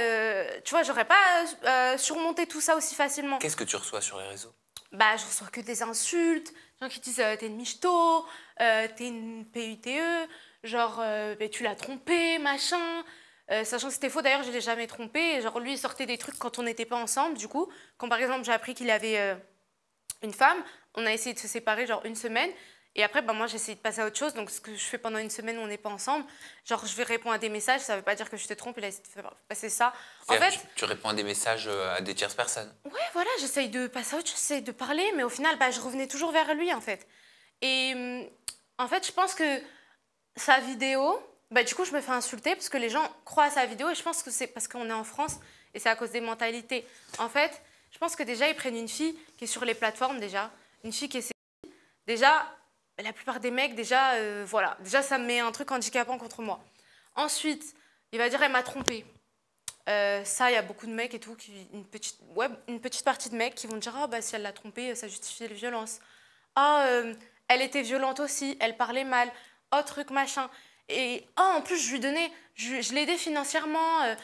tu vois, j'aurais pas surmonté tout ça aussi facilement. Qu'est-ce que tu reçois sur les réseaux? Je reçois que des insultes, gens qui disent t'es une michto, t'es une PUTE, genre tu l'as trompé, machin. Sachant que c'était faux, d'ailleurs, je l'ai jamais trompé. Genre lui, il sortait des trucs quand on n'était pas ensemble, du coup. Quand par exemple, j'ai appris qu'il avait une femme, on a essayé de se séparer genre 1 semaine. Et après, moi, j'ai essayé de passer à autre chose. Donc, ce que je fais pendant 1 semaine où on n'est pas ensemble, genre, je vais répondre à des messages, ça ne veut pas dire que je te trompe, il a essayé de faire passer ça. En fait, tu réponds à des messages à des tierces personnes? Ouais, voilà, j'essaye de passer à autre chose, j'essaye de parler, mais au final, je revenais toujours vers lui, en fait. Et en fait, je pense que sa vidéo, du coup, je me fais insulter parce que les gens croient à sa vidéo et je pense que c'est parce qu'on est en France et c'est à cause des mentalités. En fait, je pense que déjà, ils prennent une fille qui est sur les plateformes, déjà, une fille qui est... Déjà... La plupart des mecs, déjà, ça me met un truc handicapant contre moi. Ensuite, il va dire, elle m'a trompée. Ça, il y a beaucoup de mecs et tout, une petite partie de mecs qui vont dire, si elle l'a trompée, ça justifie les violences. Elle était violente aussi, elle parlait mal, truc, machin. Et en plus, je lui donnais, je l'aidais financièrement,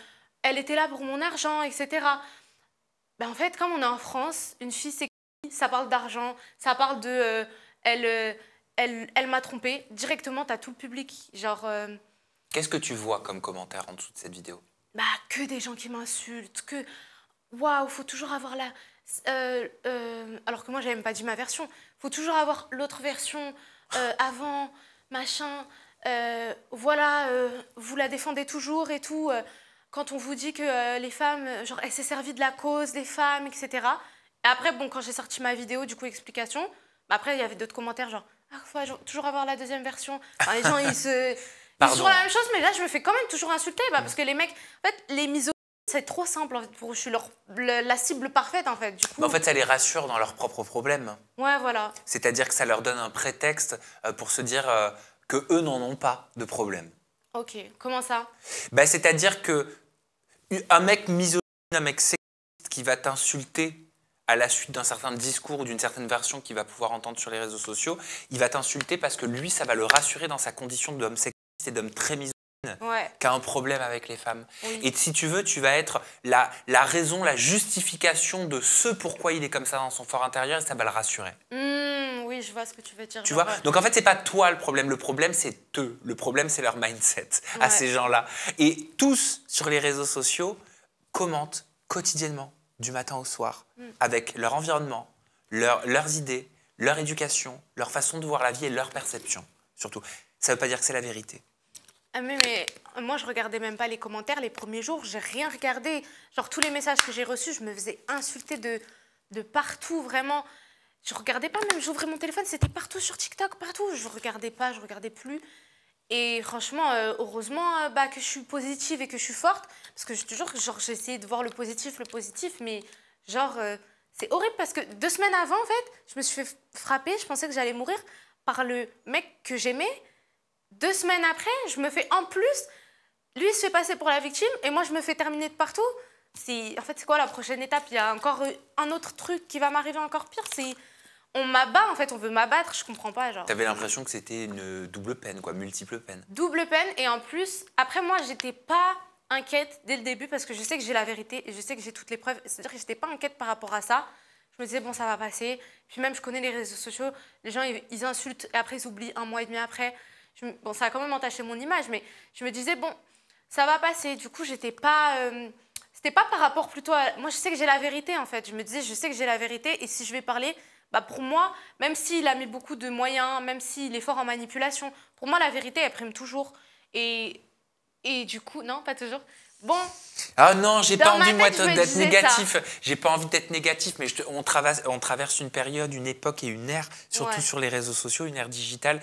elle était là pour mon argent, etc. En fait, comme on est en France, une fille, ça parle d'argent, ça parle de... Elle m'a trompée. Directement, t'as tout le public. Genre. Qu'est-ce que tu vois comme commentaire en dessous de cette vidéo? Que des gens qui m'insultent. Que. Waouh, faut toujours avoir la. Alors que moi, j'avais même pas dit ma version. Faut toujours avoir l'autre version avant, machin. Vous la défendez toujours et tout. Quand on vous dit que les femmes. Genre, elle s'est servie de la cause des femmes, etc. Et après, quand j'ai sorti ma vidéo, du coup, explication. Après, il y avait d'autres commentaires, genre, faut toujours avoir la deuxième version. Enfin, les gens, Pardon. Toujours la même chose, mais là, je me fais quand même toujours insulter. Parce que les mecs, en fait, les misogynes, c'est trop simple. En fait, je suis la cible parfaite, en fait. Du coup... En fait, ça les rassure dans leurs propres problèmes. Ouais, voilà. C'est-à-dire que ça leur donne un prétexte pour se dire que eux n'en ont pas de problème. Ok, comment ça? C'est-à-dire que un mec misogyne, un mec sexiste qui va t'insulter à la suite d'un certain discours ou d'une certaine version qu'il va pouvoir entendre sur les réseaux sociaux, il va t'insulter parce que lui, ça va le rassurer dans sa condition d'homme sexiste et d'homme très misogyne, qui a un problème avec les femmes. Oui. Et si tu veux, tu vas être la raison, la justification de ce pourquoi il est comme ça dans son fort intérieur et ça va le rassurer. Oui, je vois ce que tu veux dire. Tu vois? Donc en fait, c'est pas toi le problème c'est eux. Le problème, c'est leur mindset à ces gens-là. Et tous, sur les réseaux sociaux, commentent quotidiennement, du matin au soir, avec leur environnement, leurs idées, leur éducation, leur façon de voir la vie et leur perception, surtout. Ça veut pas dire que c'est la vérité. Ah mais moi, je regardais même pas les commentaires les premiers jours, j'ai rien regardé. Genre, tous les messages que j'ai reçus, je me faisais insulter de partout, vraiment. Je regardais pas, même j'ouvrais mon téléphone, c'était partout sur TikTok, partout. Je regardais pas, je regardais plus. Et franchement, heureusement que je suis positive et que je suis forte. Parce que je te jure, genre, j'ai essayé de voir le positif, mais genre, c'est horrible parce que 2 semaines avant, en fait, je me suis fait frapper, je pensais que j'allais mourir par le mec que j'aimais. 2 semaines après, je me fais en plus, lui il se fait passer pour la victime et moi je me fais terminer de partout. En fait, c'est quoi la prochaine étape? Il y a encore un autre truc qui va m'arriver encore pire. On m'abat, en fait, on veut m'abattre, je comprends pas. Genre. T'avais l'impression que c'était une double peine, quoi, multiple peine. Double peine, et en plus, après moi, j'étais pas inquiète dès le début parce que je sais que j'ai la vérité et je sais que j'ai toutes les preuves. C'est-à-dire que j'étais pas inquiète par rapport à ça. Je me disais, bon, ça va passer. Puis même, je connais les réseaux sociaux, les gens, ils insultent et après, ils oublient 1 mois et demi après. Bon, ça a quand même entaché mon image, mais je me disais, bon, ça va passer. Du coup, j'étais pas... c'était pas par rapport plutôt à... Moi, je sais que j'ai la vérité, en fait. Je me disais, je sais que j'ai la vérité et si je vais parler... pour moi, même s'il a mis beaucoup de moyens, même s'il est fort en manipulation, pour moi, la vérité, elle prime toujours. Et du coup, non, pas toujours. Bon. Ah non, j'ai pas envie, moi, d'être négatif. J'ai pas envie d'être négatif, mais on traverse une période, une époque et une ère, surtout sur les réseaux sociaux, une ère digitale,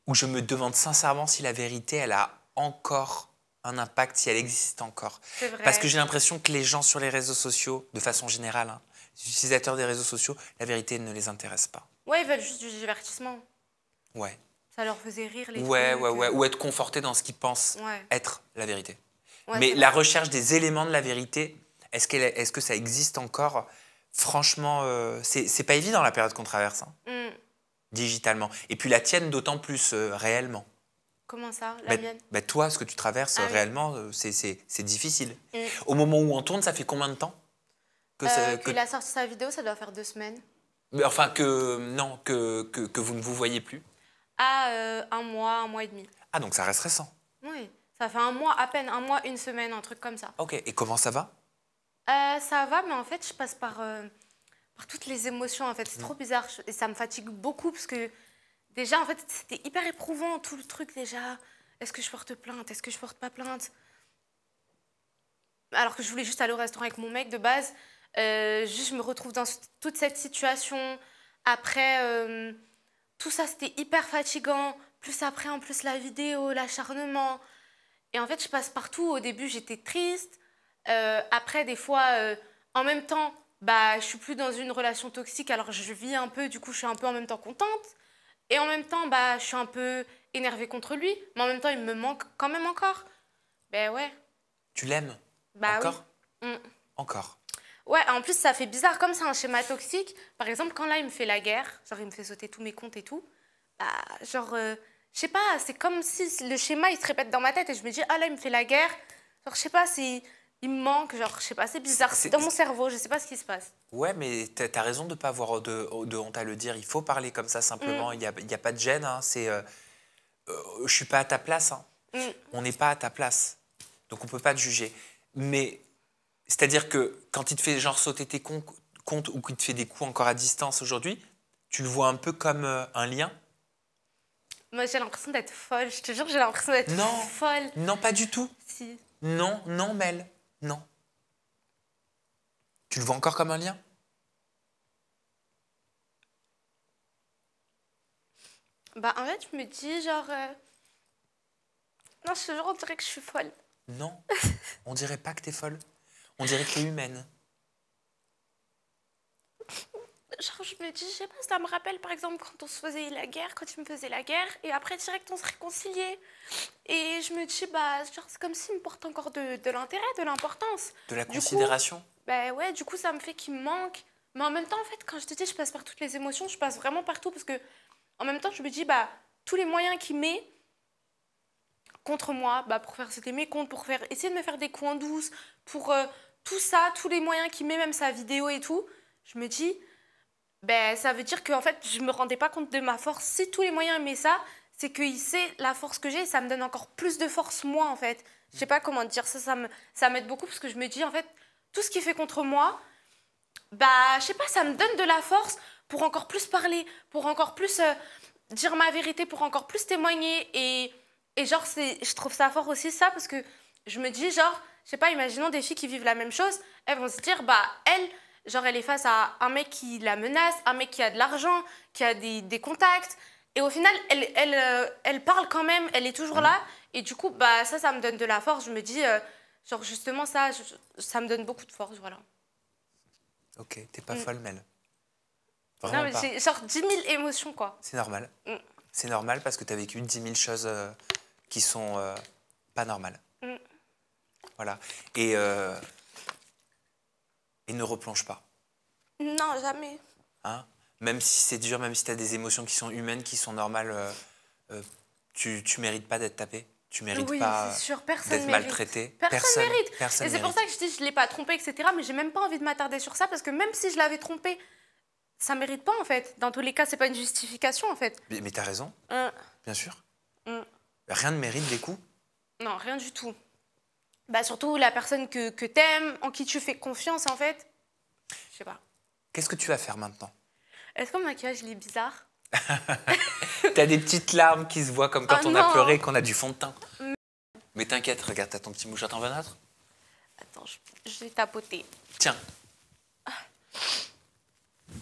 où je me demande sincèrement si la vérité, elle a encore un impact, si elle existe encore. C'est vrai. Parce que j'ai l'impression que les gens sur les réseaux sociaux, de façon générale, les utilisateurs des réseaux sociaux, la vérité ne les intéresse pas. Ouais, ils veulent juste du divertissement. Ouais. Ça leur faisait rire, les trucs. Ou être confortés dans ce qu'ils pensent être la vérité. Ouais, mais la recherche des éléments de la vérité, est-ce que ça existe encore? Franchement, c'est pas évident la période qu'on traverse, digitalement. Et puis la tienne d'autant plus réellement. Comment ça, la mienne? Toi, ce que tu traverses réellement, c'est difficile. Au moment où on tourne, ça fait combien de temps qu'il a sorti sa vidéo, ça doit faire 2 semaines. Mais enfin, que vous ne vous voyez plus? 1 mois et demi. Ah, donc ça reste récent. Oui, ça fait 1 mois, à peine 1 mois, 1 semaine, un truc comme ça. Ok, et comment ça va? Ça va, mais en fait, je passe par toutes les émotions, en fait. C'est trop bizarre et ça me fatigue beaucoup parce que déjà, en fait, c'était hyper éprouvant, tout le truc déjà. Est-ce que je porte plainte? Est-ce que je porte pas plainte? Alors que je voulais juste aller au restaurant avec mon mec de base. Juste, je me retrouve dans toute cette situation. Après, tout ça, c'était hyper fatigant. Plus après, en plus, la vidéo, l'acharnement. Et en fait, je passe partout. Au début, j'étais triste. Après, des fois, en même temps, je suis plus dans une relation toxique. Alors, je vis un peu. Du coup, je suis un peu en même temps contente. Et en même temps, je suis un peu énervée contre lui. Mais en même temps, il me manque quand même encore. Ben ouais. Tu l'aimes? Encore? Oui. Encore? Ouais, en plus, ça fait bizarre, comme c'est un schéma toxique. Par exemple, quand là, il me fait la guerre, genre, il me fait sauter tous mes comptes et tout, je sais pas, c'est comme si le schéma, il se répète dans ma tête et je me dis, ah là, il me fait la guerre. Genre, je sais pas, il me manque, genre, je sais pas, c'est bizarre. C'est dans mon cerveau, je sais pas ce qui se passe. Ouais, mais t'as raison de ne pas avoir de honte à le dire. Il faut parler comme ça, simplement. Il y a pas de gêne, je suis pas à ta place, On n'est pas à ta place. Donc, on peut pas te juger. Mais, c'est-à-dire que quand il te fait genre sauter tes comptes ou qu'il te fait des coups encore à distance aujourd'hui, tu le vois un peu comme un lien? Moi, j'ai l'impression d'être folle. Je te jure, j'ai l'impression d'être folle. Non, pas du tout. Si. Non, Mel. Non. Tu le vois encore comme un lien? En fait, je me dis, genre... Non, je te jure, on dirait que je suis folle. Non, on dirait pas que t'es folle. On dirait que t'es humaine. Genre, je me dis, je sais pas, ça me rappelle par exemple quand on se faisait la guerre, quand tu me faisais la guerre, et après direct on se réconciliait. Et je me dis, bah, genre, c'est comme s'il me porte encore de l'intérêt, de l'importance. De la Du considération. coup, bah ouais, du coup, ça me fait qu'il me manque. Mais en même temps, en fait, quand je te dis, je passe par toutes les émotions, je passe vraiment partout parce que, en même temps, je me dis, bah, tous les moyens qu'il met contre moi, bah, pour faire c'était mes comptes, pour faire, essayer de me faire des coups en douce, pour tout ça, tous les moyens qu'il met, même sa vidéo et tout, je me dis, ben, ça veut dire que en fait, je me rendais pas compte de ma force. Si tous les moyens aimaient ça, c'est qu'il sait la force que j'ai et ça me donne encore plus de force, moi, en fait. Je sais pas comment dire ça, ça m'aide beaucoup parce que je me dis, en fait, tout ce qu'il fait contre moi, bah, je sais pas, ça me donne de la force pour encore plus parler, pour encore plus dire ma vérité, pour encore plus témoigner. Et genre, je trouve ça fort aussi, ça, parce que je me dis, genre, je sais pas, imaginons des filles qui vivent la même chose, elles vont se dire, bah, genre, elle est face à un mec qui la menace, un mec qui a de l'argent, qui a des contacts. Et au final, elle parle quand même, elle est toujours là. Et du coup, bah, ça me donne de la force. Je me dis, genre, justement, ça me donne beaucoup de force, voilà. Ok, t'es pas folle, Mel. Non, Vraiment mais pas. j'ai genre 10 000 émotions, quoi. C'est normal. C'est normal parce que t'as vécu 10 000 choses qui sont pas normales. Voilà. Et ne replonge pas. Non, jamais. Hein? Même si c'est dur, même si tu as des émotions qui sont humaines, qui sont normales, tu mérites pas d'être tapé. Tu mérites Oui, pas c'est sûr, personne d'être mérite. maltraité. Personne mérite. Personne Et c'est pour mérite. ça que je dis je l'ai pas trompé, etc. Mais j'ai même pas envie de m'attarder sur ça parce que même si je l'avais trompé, ça mérite pas en fait. Dans tous les cas, c'est pas une justification en fait. Mais tu as raison, bien sûr. Hum. Rien ne mérite des coups. Non, rien du tout. Bah surtout la personne que t'aimes, en qui tu fais confiance en fait. Je sais pas. Qu'est-ce que tu vas faire maintenant? Est-ce que mon maquillage il est bizarre? T'as des petites larmes qui se voient comme quand Oh on a non. pleuré et qu'on a du fond de teint. Mais t'inquiète, regarde, t'as ton petit mouchoir, t'en veux un autre? Attends, je vais tapoter. Tiens,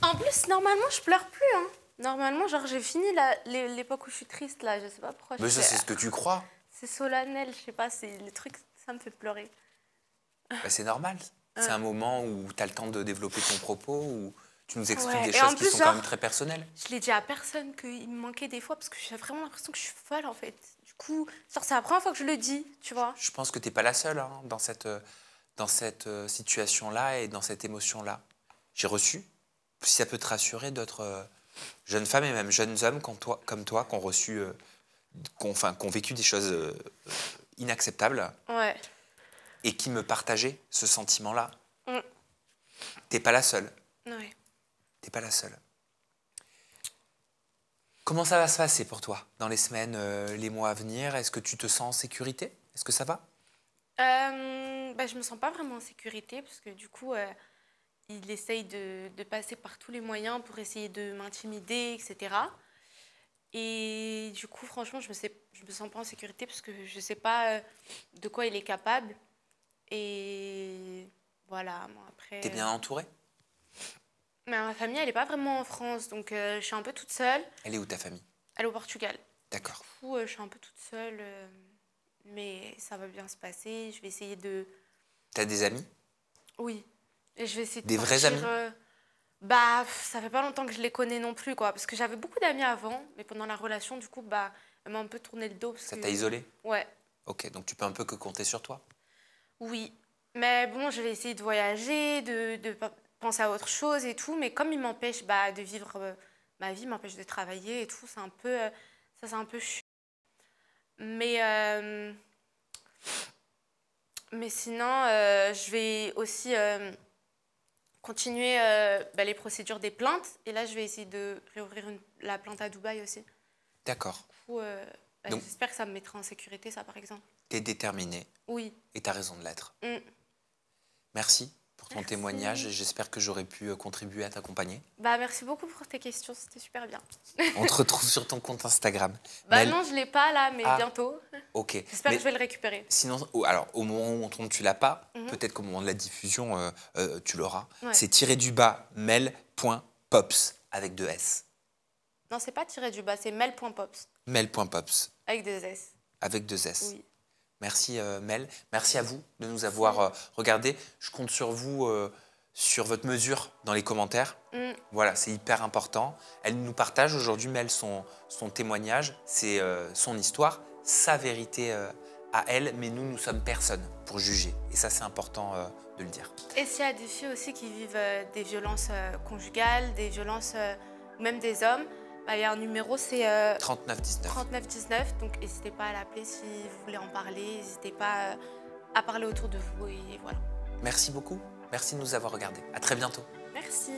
En plus, normalement, je pleure plus. Hein. Normalement, genre, j'ai fini l'époque où je suis triste, là. Je sais pas pourquoi. mais ça c'est ce que tu crois. C'est solennel, je sais pas. C'est les trucs, ça me fait pleurer. Bah, c'est normal. C'est un moment où t'as le temps de développer ton propos, où tu nous expliques Ouais. des Et en choses qui plus, sont genre, quand même très personnelles. Je l'ai dit à personne qu'il me manquait des fois parce que j'ai vraiment l'impression que je suis folle, en fait. Du coup, genre, c'est la première fois que je le dis, tu vois. Je pense que t'es pas la seule hein, dans cette situation-là et dans cette émotion-là. J'ai reçu, si ça peut te rassurer, d'autres jeunes femmes et même jeunes hommes comme toi qui ont reçu, qui ont vécu des choses inacceptables Ouais. et qui me partageaient ce sentiment-là. Mm. T'es pas la seule. Ouais. T'es pas la seule. Comment ça va se passer pour toi dans les semaines, les mois à venir? Est-ce que tu te sens en sécurité? Est-ce que ça va? Bah, je me sens pas vraiment en sécurité parce que du coup, il essaye de passer par tous les moyens pour essayer de m'intimider, etc. Et du coup, franchement, je me sens pas en sécurité parce que je sais pas de quoi il est capable. Et voilà, bon, après... T'es bien entourée? Mais ma famille, elle est pas vraiment en France, donc je suis un peu toute seule. Elle est où ta famille? Elle est au Portugal. D'accord. Du coup, je suis un peu toute seule, mais ça va bien se passer. Je vais essayer de... T'as des amis? Oui. Et je vais essayer de Des vrais sortir, amis? bah, ça fait pas longtemps que je les connais non plus, quoi. Parce que j'avais beaucoup d'amis avant, mais pendant la relation, du coup, bah, elle m'a un peu tourné le dos. Parce Ça que... t'a isolée? Ouais. Ok, donc tu peux un peu que compter sur toi. Oui. Mais bon, je vais essayer de voyager, de penser à autre chose et tout. Mais comme il m'empêche bah, de vivre ma vie, m'empêche de travailler et tout, c'est un peu... ça, c'est un peu chiant. Mais sinon, je vais aussi continuer bah, les procédures des plaintes. Et là, je vais essayer de réouvrir la plainte à Dubaï aussi. D'accord. Du coup, bah, Donc- j'espère que ça me mettra en sécurité, ça, par exemple. T'es déterminée Oui. et t'as raison de l'être. Mm. Merci pour ton Merci. témoignage et j'espère que j'aurai pu contribuer à t'accompagner. Bah, merci beaucoup pour tes questions, c'était super bien. On te retrouve sur ton compte Instagram. Bah Mel- non, je l'ai pas là, mais Ah. bientôt. Ok. J'espère Mais que je vais le récupérer. sinon, alors au moment où on tourne, tu l'as pas. Peut-être qu'au moment de la diffusion, tu l'auras. Ouais. C'est tiré-du-bas mel.pops avec 2 S. Non, c'est pas tiré du bas, c'est mel.pops Mel.pops avec 2 S. avec 2 S. Oui. Merci Mel. Merci à vous de nous avoir regardés. Je compte sur vous, sur votre mesure dans les commentaires. Voilà, c'est hyper important. Elle nous partage aujourd'hui, Mel, son témoignage, c'est son histoire, sa vérité à elle, mais nous sommes personne pour juger. Et ça, c'est important de le dire. Et s'il y a des filles aussi qui vivent des violences conjugales, des violences, même des hommes, bah, il y a un numéro, c'est 3919. 3919. Donc n'hésitez pas à l'appeler si vous voulez en parler. N'hésitez pas à parler autour de vous. Et voilà. Merci beaucoup. Merci de nous avoir regardés. À très bientôt. Merci.